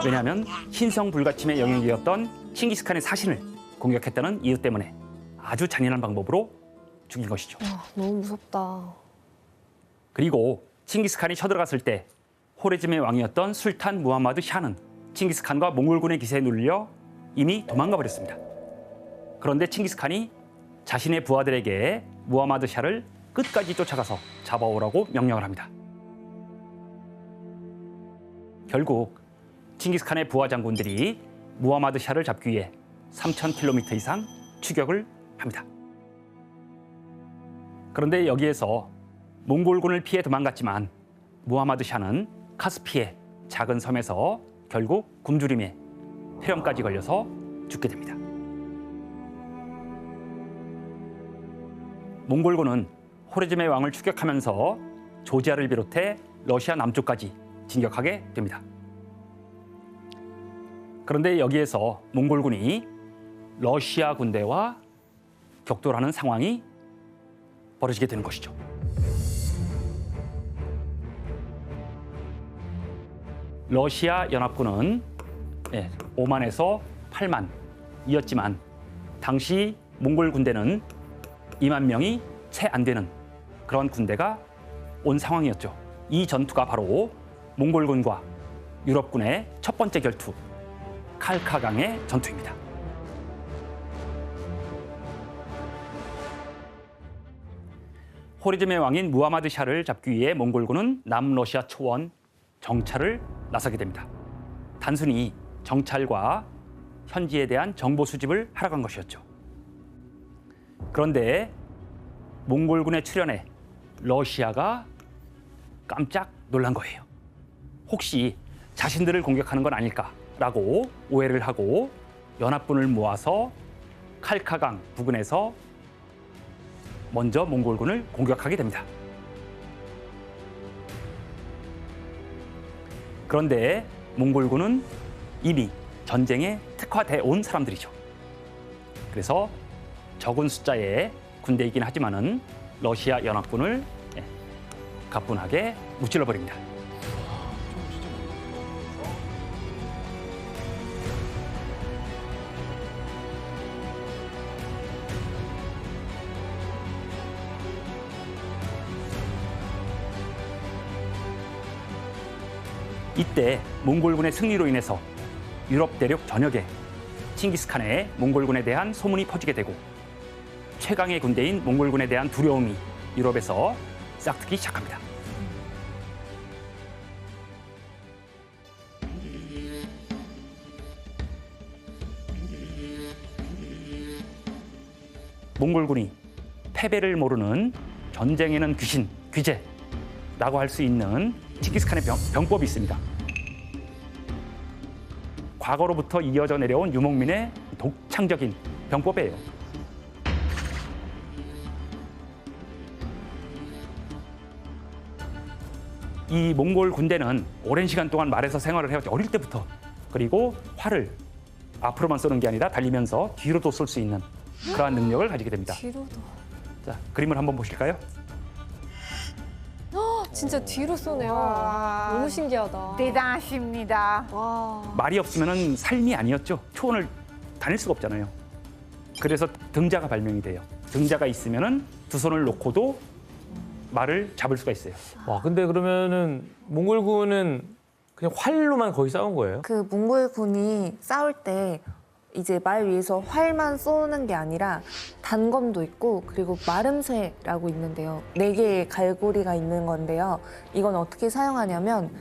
왜냐하면 신성 불가침의 영역이었던 칭기스칸의 사신을 공격했다는 이유 때문에 아주 잔인한 방법으로 죽인 것이죠. 너무 무섭다. 그리고 칭기스칸이 쳐들어갔을 때 호레즘의 왕이었던 술탄 무함마드 샤는 칭기스칸과 몽골군의 기세에 눌려 이미 도망가 버렸습니다. 그런데 칭기스칸이 자신의 부하들에게 무함마드 샤를 끝까지 쫓아가서 잡아오라고 명령을 합니다. 결국 칭기스칸의 부하 장군들이 무함마드 샤를 잡기 위해 3,000km 이상 추격을 합니다. 그런데 여기에서 몽골군을 피해 도망갔지만 무함마드 샤는 카스피의 작은 섬에서 결국 굶주림에 폐렴까지 걸려서 죽게 됩니다. 몽골군은 호레즘의 왕을 추격하면서 조지아를 비롯해 러시아 남쪽까지 진격하게 됩니다. 그런데 여기에서 몽골군이 러시아 군대와 격돌하는 상황이 벌어지게 되는 것이죠. 러시아 연합군은 5만에서 8만이었지만 당시 몽골 군대는 2만 명이 채 안 되는 그런 군대가 온 상황이었죠. 이 전투가 바로 몽골군과 유럽군의 첫 번째 결투, 칼카강의 전투입니다. 호레즘의 왕인 무함마드 샤를 잡기 위해 몽골군은 남러시아 초원 정찰을 나서게 됩니다. 단순히 정찰과 현지에 대한 정보 수집을 하러 간 것이었죠. 그런데 몽골군의 출현에 러시아가 깜짝 놀란 거예요. 혹시 자신들을 공격하는 건 아닐까라고 오해를 하고 연합군을 모아서 칼카강 부근에서 먼저 몽골군을 공격하게 됩니다. 그런데 몽골군은 이미 전쟁에 특화돼 온 사람들이죠. 그래서 적은 숫자의 군대이긴 하지만은 러시아 연합군을 가뿐하게 무찔러 버립니다. 이때 몽골군의 승리로 인해서 유럽 대륙 전역에 칭기스칸의 몽골군에 대한 소문이 퍼지게 되고 최강의 군대인 몽골군에 대한 두려움이 유럽에서 싹트기 시작합니다. 몽골군이 패배를 모르는 전쟁에는 귀신, 귀재라고 할 수 있는 칭기스칸의 병법이 있습니다. 과거로부터 이어져 내려온 유목민의 독창적인 병법이에요. 이 몽골 군대는 오랜 시간 동안 말에서 생활을 해왔죠. 어릴 때부터. 그리고 활을 앞으로만 쏘는 게 아니라 달리면서 뒤로도 쏠 수 있는 그러한 능력을 가지게 됩니다. 뒤로도. 자, 그림을 한번 보실까요? 진짜 뒤로 쏘네요. 와. 너무 신기하다. 대단하십니다. 와. 말이 없으면 삶이 아니었죠. 초원을 다닐 수가 없잖아요. 그래서 등자가 발명이 돼요. 등자가 있으면은 두 손을 놓고도 말을 잡을 수가 있어요. 와, 근데 그러면은 몽골군은 그냥 활로만 거의 싸운 거예요? 그 몽골군이 싸울 때 이제 말 위에서 활만 쏘는 게 아니라 단검도 있고 그리고 마름쇠라고 있는데요. 4개의 갈고리가 있는 건데요. 이건 어떻게 사용하냐면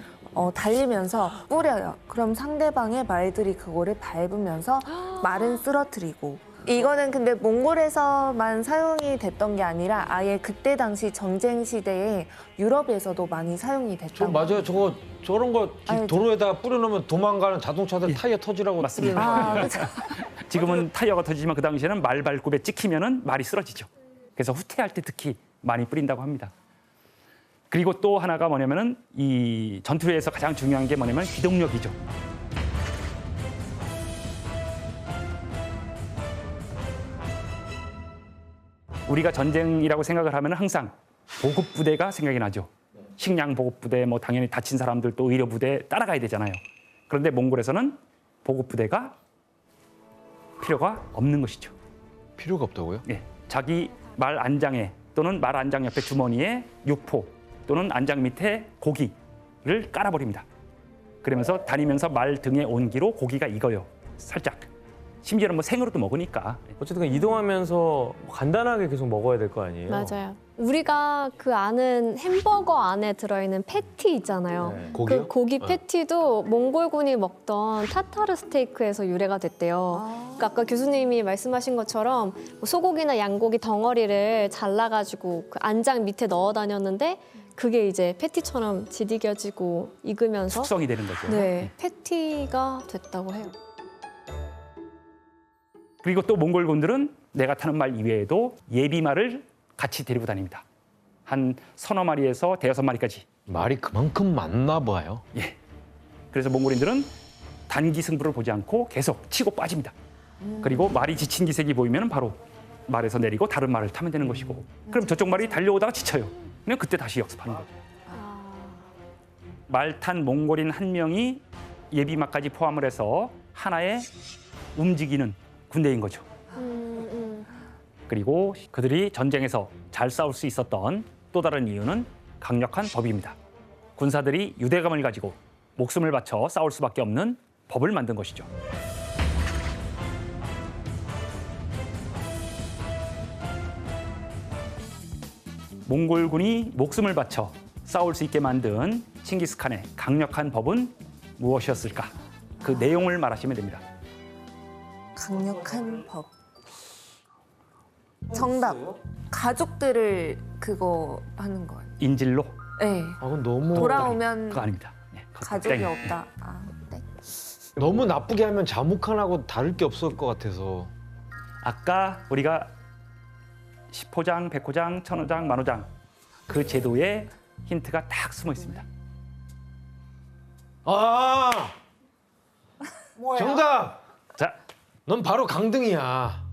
달리면서 뿌려요. 그럼 상대방의 말들이 그거를 밟으면서 말은 쓰러뜨리고. 이거는 근데 몽골에서만 사용이 됐던 게 아니라 아예 그때 당시 전쟁 시대에 유럽에서도 많이 사용이 됐다고. 맞아요. 저런 거 아유, 도로에다가 뿌려놓으면 도망가는 자동차들 타이어 터지라고 맞습니다. 아, 그렇죠. 지금은 타이어가 터지지만 그 당시에는 말 발굽에 찍히면은 말이 쓰러지죠. 그래서 후퇴할 때 특히 많이 뿌린다고 합니다. 그리고 또 하나가 뭐냐면은 이 전투에서 가장 중요한 게 뭐냐면 기동력이죠. 우리가 전쟁이라고 생각을 하면 항상 보급부대가 생각이 나죠. 식량 보급부대, 뭐 당연히 다친 사람들 또 의료부대 따라가야 되잖아요. 그런데 몽골에서는 보급부대가 필요가 없는 것이죠. 필요가 없다고요? 예, 자기 말 안장에 또는 말 안장 옆에 주머니에 육포 또는 안장 밑에 고기를 깔아버립니다. 그러면서 다니면서 말 등의 온기로 고기가 익어요. 살짝. 심지어는 뭐 생으로도 먹으니까. 어쨌든 이동하면서 간단하게 계속 먹어야 될 거 아니에요? 맞아요. 우리가 그 아는 햄버거 안에 들어있는 패티 있잖아요. 네. 고기요? 그 고기 패티도 몽골군이 먹던 타타르 스테이크에서 유래가 됐대요. 그러니까 아까 교수님이 말씀하신 것처럼 소고기나 양고기 덩어리를 잘라가지고 그 안장 밑에 넣어 다녔는데 그게 이제 패티처럼 지디겨지고 익으면서 숙성이 되는 거죠. 네, 패티가 됐다고 해요. 그리고 또 몽골군들은 내가 타는 말 이외에도 예비말을 같이 데리고 다닙니다. 한 서너 마리에서 대여섯 마리까지. 말이 그만큼 많나 봐요. 예. 그래서 몽골인들은 단기 승부를 보지 않고 계속 치고 빠집니다. 그리고 말이 지친 기색이 보이면 바로 말에서 내리고 다른 말을 타면 되는 것이고. 그럼 저쪽 말이 달려오다가 지쳐요. 그냥 그때 다시 역습하는 거죠. 말 탄 몽골인 한 명이 예비말까지 포함을 해서 하나의 움직이는 군대인 거죠. 그리고 그들이 전쟁에서 잘 싸울 수 있었던 또 다른 이유는 강력한 법입니다. 군사들이 유대감을 가지고 목숨을 바쳐 싸울 수밖에 없는 법을 만든 것이죠. 몽골군이 목숨을 바쳐 싸울 수 있게 만든 칭기스칸의 강력한 법은 무엇이었을까? 그 내용을 말하시면 됩니다. 강력한 법. 정답. 가족들을 그거 하는 거예요. 인질로? 네. 아, 그건 너무 돌아오면 그거 아닙니다. 네, 그거 가족이 땡. 없다. 아, 네. 너무 나쁘게 하면 자묵한하고 다를 게 없을 것 같아서. 아까 우리가 10호장, 100호장, 1000호장, 10,000호장 그 제도에 힌트가 딱 숨어 있습니다. 아, 정답. 자, 넌 바로 강등이야.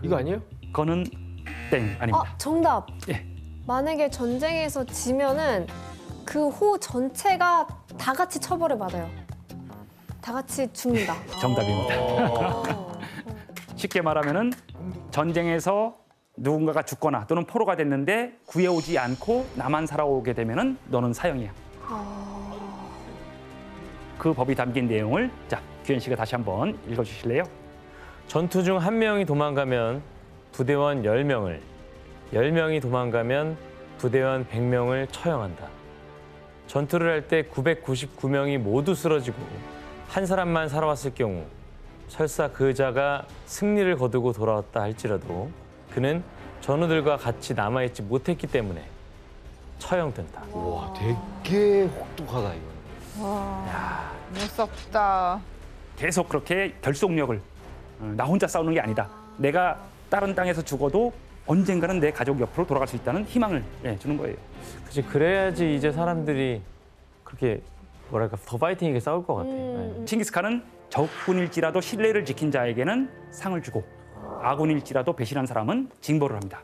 이거 아니에요? 그거는 땡 아닙니다. 정답. 예. 만약에 전쟁에서 지면은 그 호 전체가 다 같이 처벌을 받아요. 다 같이 죽는다. 정답입니다. 쉽게 말하면은 전쟁에서 누군가가 죽거나 또는 포로가 됐는데 구해오지 않고 나만 살아오게 되면은 너는 사형이야. 그 법이 담긴 내용을 자 규현 씨가 다시 한번 읽어주실래요? 전투 중 한 명이 도망가면 부대원 10명을, 10명이 도망가면 부대원 100명을 처형한다. 전투를 할 때 999명이 모두 쓰러지고 한 사람만 살아왔을 경우 설사 그 자가 승리를 거두고 돌아왔다 할지라도 그는 전우들과 같이 남아있지 못했기 때문에 처형된다. 와, 되게 혹독하다 이거. 무섭다. 계속 그렇게 결속력을 나 혼자 싸우는 게 아니다. 내가 다른 땅에서 죽어도 언젠가는 내 가족 옆으로 돌아갈 수 있다는 희망을 주는 거예요. 그치, 그래야지 이제 사람들이 그렇게 뭐랄까 더 파이팅 있게 싸울 것 같아. 네. 칭기스칸은 적군일지라도 신뢰를 지킨 자에게는 상을 주고 아군일지라도 배신한 사람은 징벌을 합니다.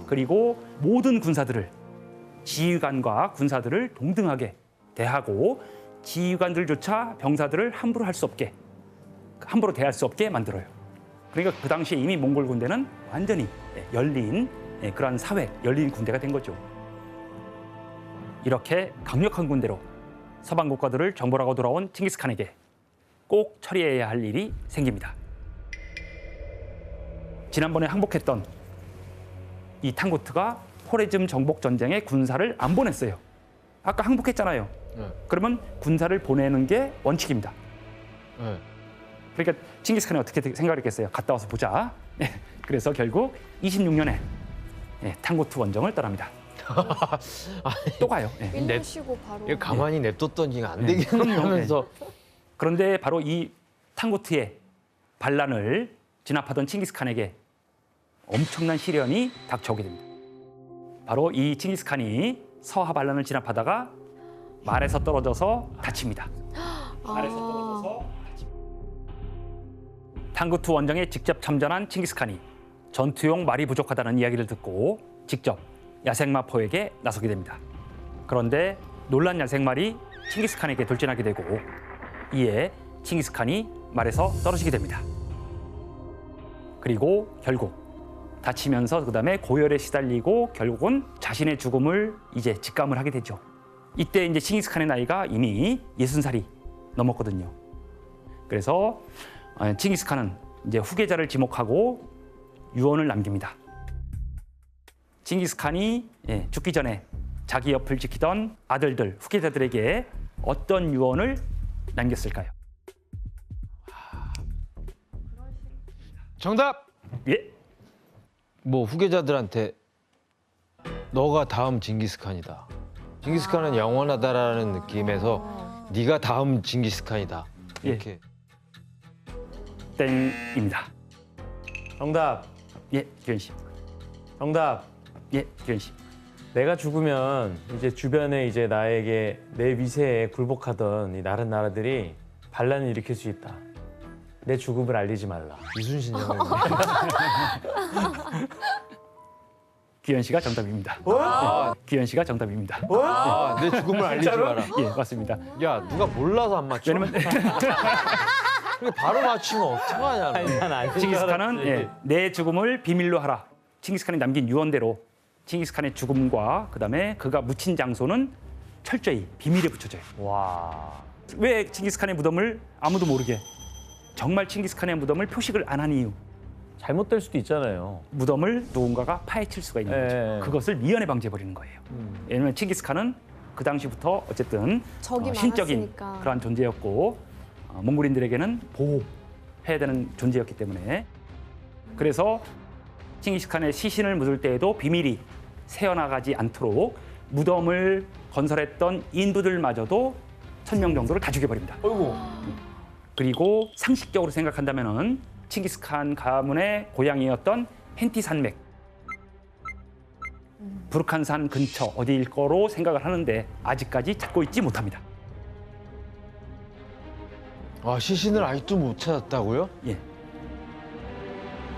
그리고 모든 군사들을 지휘관과 군사들을 동등하게 대하고 지휘관들조차 병사들을 함부로 할 수 없게 함부로 대할 수 없게 만들어요. 그러니까 그 당시에 이미 몽골 군대는 완전히 열린 그러한 사회, 열린 군대가 된 거죠. 이렇게 강력한 군대로 서방 국가들을 정벌하고 돌아온 칭기스칸에게 꼭 처리해야 할 일이 생깁니다. 지난번에 항복했던 이 탕구트가 호레즘 정복 전쟁에 군사를 안 보냈어요. 아까 항복했잖아요. 네. 그러면 군사를 보내는 게 원칙입니다. 네. 그러니까 칭기스칸이 어떻게 생각했겠어요? 갔다 와서 보자. 그래서 결국 26년에 탕구트 원정을 떠납니다. 또 가요. 1년 쉬고 바로. 이거 가만히 냅뒀더니 안 되겠네 그럼요. 하면서. 그런데 바로 이 탕구트의 반란을 진압하던 칭기스칸에게 엄청난 시련이 닥쳐오게 됩니다. 바로 이 칭기스칸이 서하 반란을 진압하다가 말에서 떨어져서 다칩니다. 말에서 떨어져서 다칩니다. 탕구트 원정에 직접 참전한 칭기스칸이 전투용 말이 부족하다는 이야기를 듣고 직접 야생마포에게 나서게 됩니다. 그런데 놀란 야생말이 칭기스칸에게 돌진하게 되고 이에 칭기스칸이 말에서 떨어지게 됩니다. 그리고 결국 다치면서 그다음에 고열에 시달리고 결국은 자신의 죽음을 이제 직감을 하게 되죠. 이때 이제 칭기스칸의 나이가 이미 60살이 넘었거든요. 그래서 칭기스칸은 이제 후계자를 지목하고 유언을 남깁니다. 칭기스칸이 죽기 전에 자기 옆을 지키던 아들들, 후계자들에게 어떤 유언을 남겼을까요? 정답. 예, 뭐 후계자들한테 너가 다음 징기스칸이다. 징기스칸은 영원하다라는 느낌에서 네가 다음 징기스칸이다. 이렇게. 땡입니다. 정답. 예, 기현 씨. 정답. 예, 기현 씨. 내가 죽으면 이제 주변에 이제 나에게 내 위세에 굴복하던 이 다른 나라들이 반란을 일으킬 수 있다. 내 죽음을 알리지 말라. 이순신 장군. 기현 씨가 정답입니다. 기현 씨가 정답입니다. 아, 내 죽음을 알리지 마라. 예, 맞습니다. 야, 누가 몰라서 안 맞춰? 왜냐면 그게 바로 맞추면 어떡하냐. 너. 칭기스칸은 내 죽음을 비밀로 하라. 칭기스칸이 남긴 유언대로 칭기스칸의 죽음과 그다음에 그가 묻힌 장소는 철저히 비밀에 붙여져요. 와. 왜 칭기스칸의 무덤을 아무도 모르게 정말 칭기스칸의 무덤을 표식을 안 한 이유. 잘못될 수도 있잖아요. 무덤을 누군가가 파헤칠 수가 있는 거죠. 예. 그것을 미연에 방지해버리는 거예요. 왜냐하면 칭기스칸은 그 당시부터 어쨌든 적이 신적인 많았으니까. 그러한 존재였고 몽골인들에게는 보호해야 되는 존재였기 때문에 그래서 칭기스칸의 시신을 묻을 때에도 비밀이 새어나가지 않도록 무덤을 건설했던 인부들마저도 1000명 정도를 다 죽여버립니다. 어이구. 그리고 상식적으로 생각한다면은 칭기스칸 가문의 고향이었던 hen티 산맥, 부르칸산 근처 어디일 거로 생각을 하는데 아직까지 찾고 있지 못합니다. 아, 시신을 아직도 못 찾았다고요? 예,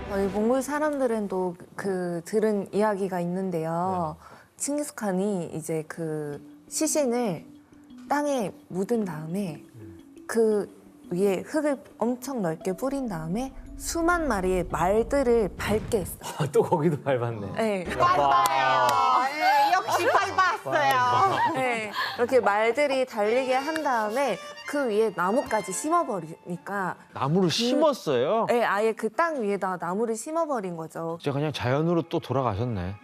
저희 몽골 사람들은 또 그 들은 이야기가 있는데요. 칭기스칸이 이제 그 시신을 땅에 묻은 다음에 그 위에 흙을 엄청 넓게 뿌린 다음에 수만 마리의 말들을 밟게 했어요. 또 거기도 밟았네. 네. 밟아요. 네, 역시 밟았어요. 네. 이렇게 말들이 달리게 한 다음에 그 위에 나무까지 심어버리니까 나무를 심었어요? 네, 아예 그 땅 위에다 나무를 심어버린 거죠. 진짜 그냥 자연으로 또 돌아가셨네.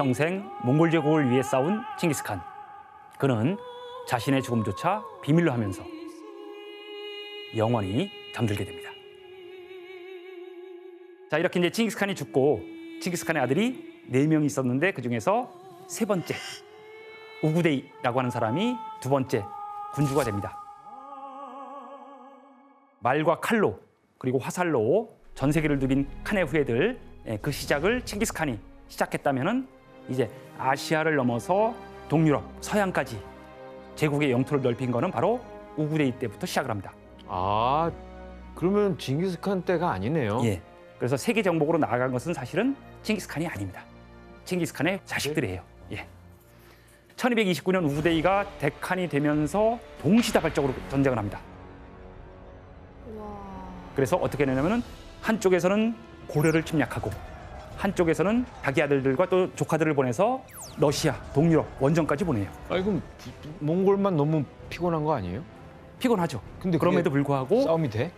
평생 몽골 제국을 위해 싸운 칭기스칸. 그는 자신의 죽음조차 비밀로 하면서 영원히 잠들게 됩니다. 자, 이렇게 이제 칭기스칸이 죽고 칭기스칸의 아들이 4명이 있었는데 그 중에서 3번째 우구데이라고 하는 사람이 2번째 군주가 됩니다. 말과 칼로 그리고 화살로 전 세계를 누빈 칸의 후예들, 그 시작을 칭기스칸이 시작했다면은 이제 아시아를 넘어서 동유럽, 서양까지 제국의 영토를 넓힌 거는 바로 우구데이 때부터 시작을 합니다. 아, 그러면 징기스칸 때가 아니네요. 예. 그래서 세계 정복으로 나아간 것은 사실은 칭기스칸이 아닙니다. 칭기스칸의 자식들이에요. 예. 1229년 우구데이가 대칸이 되면서 동시다발적으로 전쟁을 합니다. 그래서 어떻게 되냐면은 한쪽에서는 고려를 침략하고 한쪽에서는 자기 아들들과 또 조카들을 보내서 러시아, 동유럽, 원정까지 보내요. 아니 그럼 몽골만 너무 피곤한 거 아니에요? 피곤하죠. 근데 그럼에도 불구하고 싸움이 돼?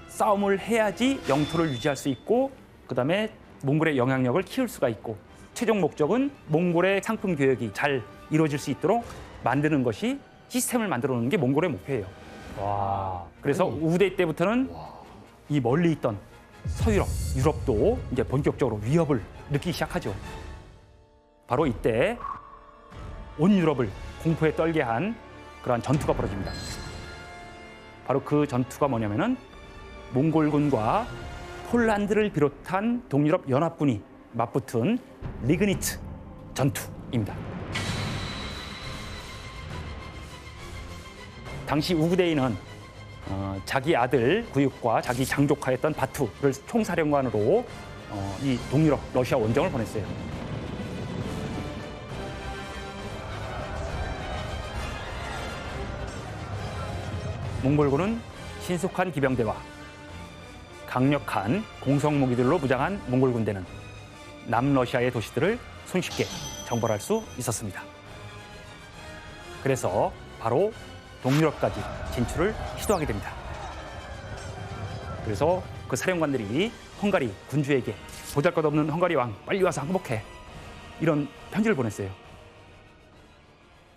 싸움을 해야지 영토를 유지할 수 있고 그다음에 몽골의 영향력을 키울 수가 있고 최종 목적은 몽골의 상품 교역이 잘 이루어질 수 있도록 만드는 것이 시스템을 만들어 놓는 게 몽골의 목표예요. 와. 그래서 아니, 우구데이 때부터는 이 멀리 있던 서유럽, 유럽도 이제 본격적으로 위협을 느끼기 시작하죠. 바로 이때 온 유럽을 공포에 떨게 한 그러한 전투가 벌어집니다. 바로 그 전투가 뭐냐면은 몽골군과 폴란드를 비롯한 동유럽 연합군이 맞붙은 리그니츠 전투입니다. 당시 우구데이는 자기 아들 구육과 자기 장조카였던 바투를 총사령관으로 이 동유럽 러시아 원정을 보냈어요. 몽골군은 신속한 기병대와 강력한 공성무기들로 무장한 몽골 군대는 남러시아의 도시들을 손쉽게 정벌할 수 있었습니다. 그래서 바로 동유럽까지 진출을 시도하게 됩니다. 그래서 그 사령관들이 헝가리 군주에게 보잘것없는 헝가리 왕 빨리 와서 항복해 이런 편지를 보냈어요.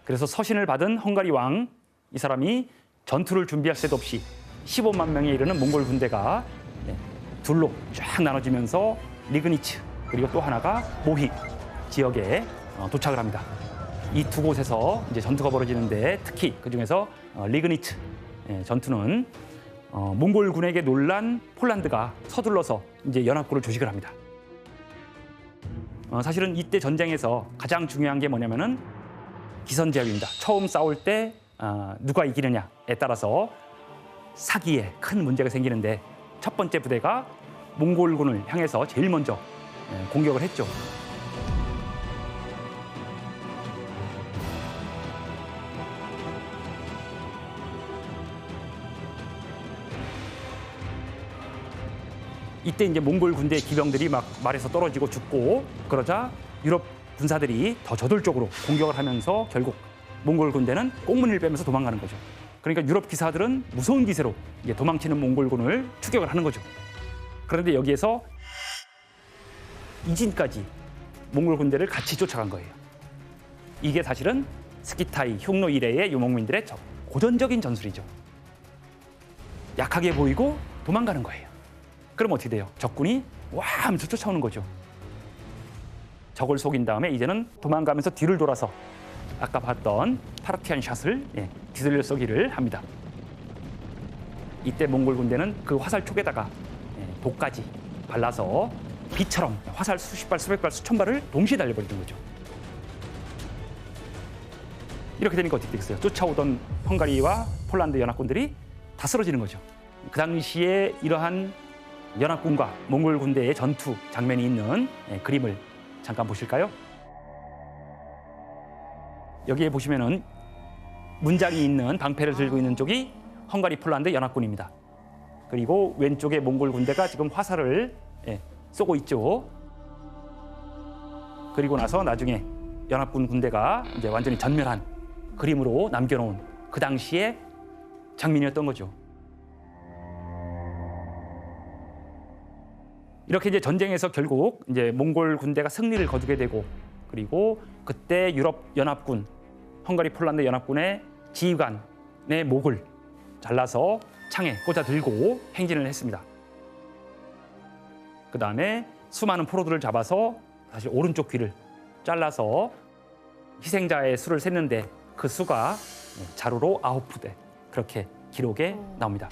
그래서 서신을 받은 헝가리 왕 이 사람이 전투를 준비할 새도 없이 15만 명에 이르는 몽골 군대가 둘로 쫙 나눠지면서 리그니츠 그리고 또 하나가 모히 지역에 도착을 합니다. 이 두 곳에서 이제 전투가 벌어지는데 특히 그 중에서 리그니츠 전투는 몽골군에게 놀란 폴란드가 서둘러서 이제 연합군을 조직을 합니다. 사실은 이때 전쟁에서 가장 중요한 게 뭐냐면은 기선제압입니다. 처음 싸울 때 누가 이기느냐에 따라서 사기에 큰 문제가 생기는데 첫 번째 부대가 몽골군을 향해서 제일 먼저 공격을 했죠. 이때 이제 몽골 군대 기병들이 막 말에서 떨어지고 죽고 그러자 유럽 군사들이 더 저돌적으로 공격을 하면서 결국 몽골 군대는 꽁문을 빼면서 도망가는 거죠. 그러니까 유럽 기사들은 무서운 기세로 이제 도망치는 몽골군을 추격을 하는 거죠. 그런데 여기에서 이진까지 몽골 군대를 같이 쫓아간 거예요. 이게 사실은 스키타이, 흉노 이래의 유목민들의 고전적인 전술이죠. 약하게 보이고 도망가는 거예요. 그럼 어떻게 돼요? 적군이 와 하면서 쫓아오는 거죠. 적을 속인 다음에 이제는 도망가면서 뒤를 돌아서 아까 봤던 파르티안 샷을 뒤돌려 쏘기를 합니다. 이때 몽골 군대는 그 화살 촉에다가 독까지 발라서 비처럼 화살 수십 발, 수백 발, 수천 발을 동시에 날려버리는 거죠. 이렇게 되니까 어떻게 되겠어요? 쫓아오던 헝가리와 폴란드 연합군들이 다 쓰러지는 거죠. 그 당시에 이러한 연합군과 몽골 군대의 전투 장면이 있는 그림을 잠깐 보실까요? 여기에 보시면은 문장이 있는 방패를 들고 있는 쪽이 헝가리 폴란드 연합군입니다. 그리고 왼쪽에 몽골 군대가 지금 화살을 쏘고 있죠. 그리고 나서 나중에 연합군 군대가 이제 완전히 전멸한 그림으로 남겨놓은 그 당시의 장면이었던 거죠. 이렇게 이제 전쟁에서 결국 이제 몽골 군대가 승리를 거두게 되고 그리고 그때 유럽 연합군, 헝가리 폴란드 연합군의 지휘관의 목을 잘라서 창에 꽂아 들고 행진을 했습니다. 그 다음에 수많은 포로들을 잡아서 사실 오른쪽 귀를 잘라서 희생자의 수를 셌는데 그 수가 자루로 9부대 그렇게 기록에 나옵니다.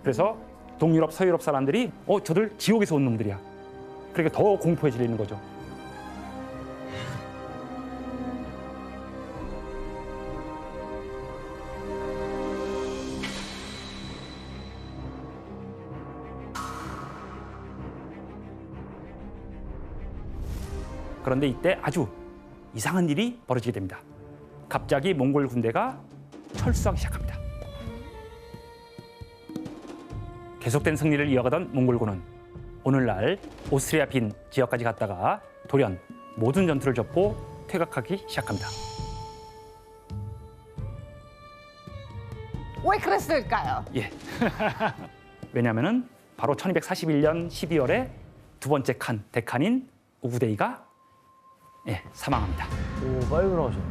그래서 동유럽, 서유럽 사람들이 저들 지옥에서 온 놈들이야. 그러니까 더 공포에 질리는 거죠. 그런데 이때 아주 이상한 일이 벌어지게 됩니다. 갑자기 몽골 군대가 철수하기 시작합니다. 계속된 승리를 이어가던 몽골군은 오늘날 오스트리아 빈 지역까지 갔다가 돌연 모든 전투를 접고 퇴각하기 시작합니다. 왜 그랬을까요? 예. 왜냐하면은 바로 1241년 12월에 두 번째 칸, 대칸인 우구데이가 사망합니다. 오, 빨리 돌아가셨네.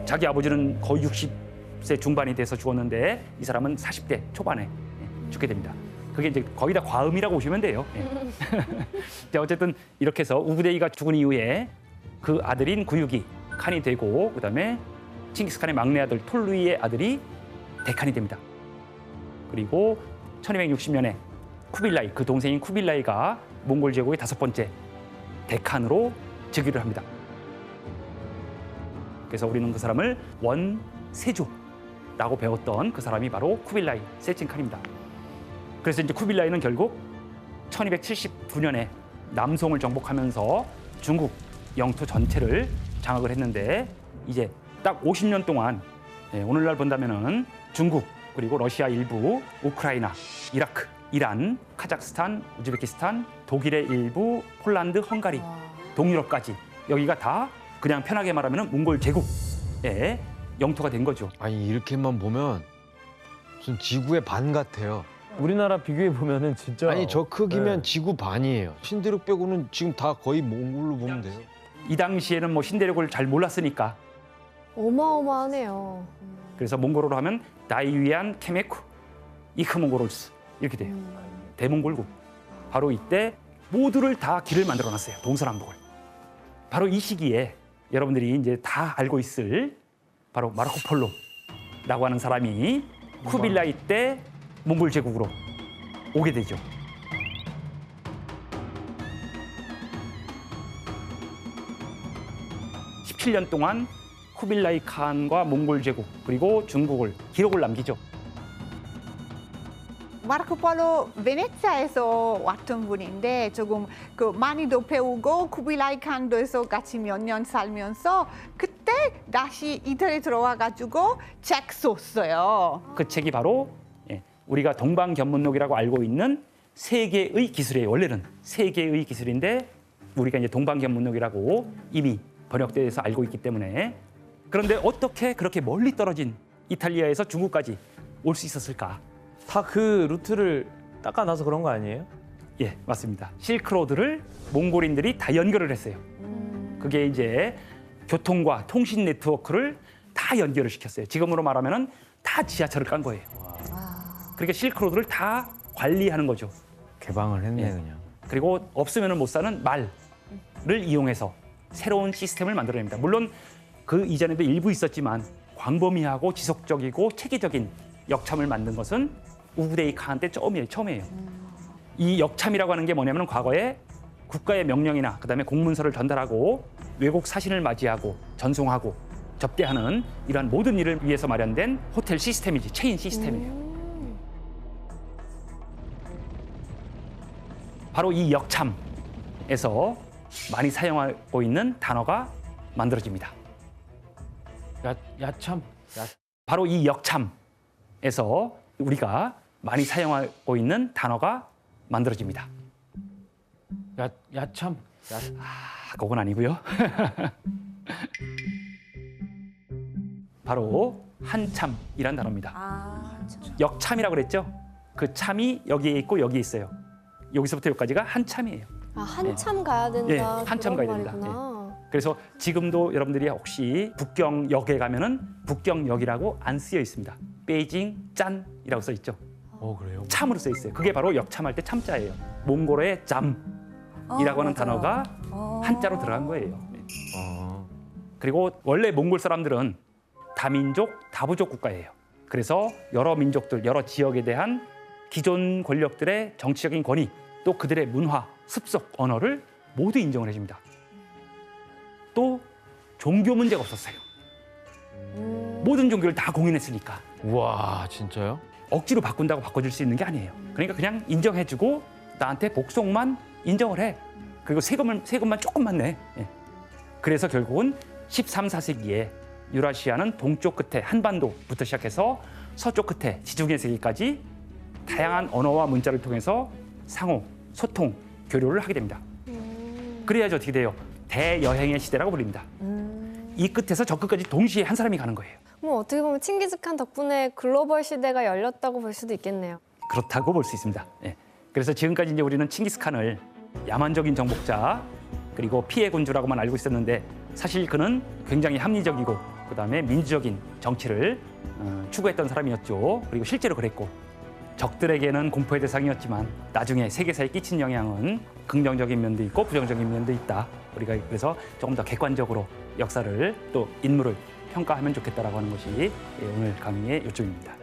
자기 아버지는 거의 60세 중반이 돼서 죽었는데 이 사람은 40대 초반에 죽게 됩니다. 그게 이제 거의 다 과음이라고 보시면 돼요. 자, 어쨌든 이렇게 해서 우구데이가 죽은 이후에 그 아들인 구육이 칸이 되고 그다음에 칭기스칸의 막내 아들 톨루이의 아들이 대칸이 됩니다. 그리고 1260년에 쿠빌라이, 그 동생인 쿠빌라이가 몽골 제국의 5번째 대칸으로 즉위를 합니다. 그래서 우리는 그 사람을 원세조라고 배웠던 그 사람이 바로 쿠빌라이 세칭칸입니다. 그래서 이제 쿠빌라이는 결국 1279년에 남송을 정복하면서 중국 영토 전체를 장악을 했는데 이제 딱 50년 동안 오늘날 본다면은 중국 그리고 러시아 일부, 우크라이나, 이라크, 이란, 카자흐스탄, 우즈베키스탄, 독일의 일부, 폴란드, 헝가리, 동유럽까지 여기가 다 그냥 편하게 말하면 몽골 제국의 영토가 된 거죠. 아니 이렇게만 보면 무슨 지구의 반 같아요. 우리나라 비교해 보면은 진짜 아니 저 크기면 네. 지구 반이에요. 신대륙 빼고는 지금 다 거의 몽골로 보면 돼요. 이 당시에는 뭐 신대륙을 잘 몰랐으니까 어마어마하네요. 그래서 몽골어로 하면 다이위안 케메쿠 이크몽고로스 이렇게 돼요. 대몽골국. 바로 이때 모두를 다 길을 만들어놨어요. 동서남북을. 바로 이 시기에 여러분들이 이제 다 알고 있을 바로 마르코폴로라고 하는 사람이 쿠빌라이 때 몽골 제국으로 오게 되죠. (17년) 동안 쿠빌라이 칸과 몽골 제국 그리고 중국을 기록을 남기죠. 마르코폴로 베네치아에서 왔던 분인데 조금 그 많이도 배우고 쿠빌라이 칸도에서 같이 몇 년 살면서 그때 다시 이태리 들어와가지고 책 썼어요. 그 책이 바로 우리가 동방견문록이라고 알고 있는 세계의 기술이에요. 원래는 세계의 기술인데 우리가 이제 동방견문록이라고 이미 번역돼서 알고 있기 때문에 그런데 어떻게 그렇게 멀리 떨어진 이탈리아에서 중국까지 올 수 있었을까? 다 그 루트를 닦아놔서 그런 거 아니에요? 예, 맞습니다. 실크로드를 몽골인들이 다 연결을 했어요. 그게 이제 교통과 통신 네트워크를 다 연결을 시켰어요. 지금으로 말하면은 다 지하철을 깐 거예요. 그러니까 실크로드를 다 관리하는 거죠. 개방을 했네 예. 그냥. 그리고 없으면 못 사는 말을 이용해서 새로운 시스템을 만들어냅니다. 물론 그 이전에도 일부 있었지만 광범위하고 지속적이고 체계적인 역참을 만든 것은 우구데이 칸 때 처음이에요. 이 역참이라고 하는 게 뭐냐면 과거에 국가의 명령이나 그다음에 공문서를 전달하고 외국 사신을 맞이하고 전송하고 접대하는 이러한 모든 일을 위해서 마련된 호텔 시스템이지 체인 시스템이에요. 바로 이 역참에서 많이 사용하고 있는 단어가 만들어집니다. 야참. 바로 이 역참에서 우리가 많이 사용하고 있는 단어가 만들어집니다. 야참. 그건 아니고요. 바로 한참이란 단어입니다. 역참이라고 그랬죠? 그 참이 여기에 있고 여기에 있어요. 여기서부터 여기까지가 한참이에요. 아, 한참 가야 된다. 예, 한참 그런 가야 된다. 말이구나. 그래서 지금도 여러분들이 혹시 북경역에 가면은 북경역이라고 안 쓰여 있습니다. 베이징 짠이라고 써 있죠. 그래요? 참으로 써 있어요. 그게 바로 역참할 때 참자예요. 몽골어의 잠이라고 하는 단어가 한자로 들어간 거예요. 그리고 원래 몽골 사람들은 다민족, 다부족 국가예요. 그래서 여러 민족들, 여러 지역에 대한 기존 권력들의 정치적인 권위, 또 그들의 문화, 습속, 언어를 모두 인정을 해줍니다. 또 종교 문제가 없었어요. 모든 종교를 다 공인했으니까 와, 진짜요? 억지로 바꾼다고 바꿔줄 수 있는 게 아니에요. 그러니까 그냥 인정해주고 나한테 복속만 인정을 해. 그리고 세금만 조금만 내. 예. 그래서 결국은 13, 14세기에 유라시아는 동쪽 끝에 한반도부터 시작해서 서쪽 끝에 지중해 세계까지 다양한 언어와 문자를 통해서 상호, 소통, 교류를 하게 됩니다. 그래야지 어떻게 돼요? 대여행의 시대라고 불립니다. 이 끝에서 저 끝까지 동시에 한 사람이 가는 거예요. 뭐 어떻게 보면 칭기즈칸 덕분에 글로벌 시대가 열렸다고 볼 수도 있겠네요. 그렇다고 볼 수 있습니다. 예. 그래서 지금까지 이제 우리는 칭기스칸을 야만적인 정복자 그리고 피해 군주라고만 알고 있었는데 사실 그는 굉장히 합리적이고 그다음에 민주적인 정치를 추구했던 사람이었죠. 그리고 실제로 그랬고 적들에게는 공포의 대상이었지만 나중에 세계사에 끼친 영향은 긍정적인 면도 있고 부정적인 면도 있다. 우리가 그래서 조금 더 객관적으로 역사를 또 인물을 평가하면 좋겠다라고 하는 것이 오늘 강의의 요점입니다.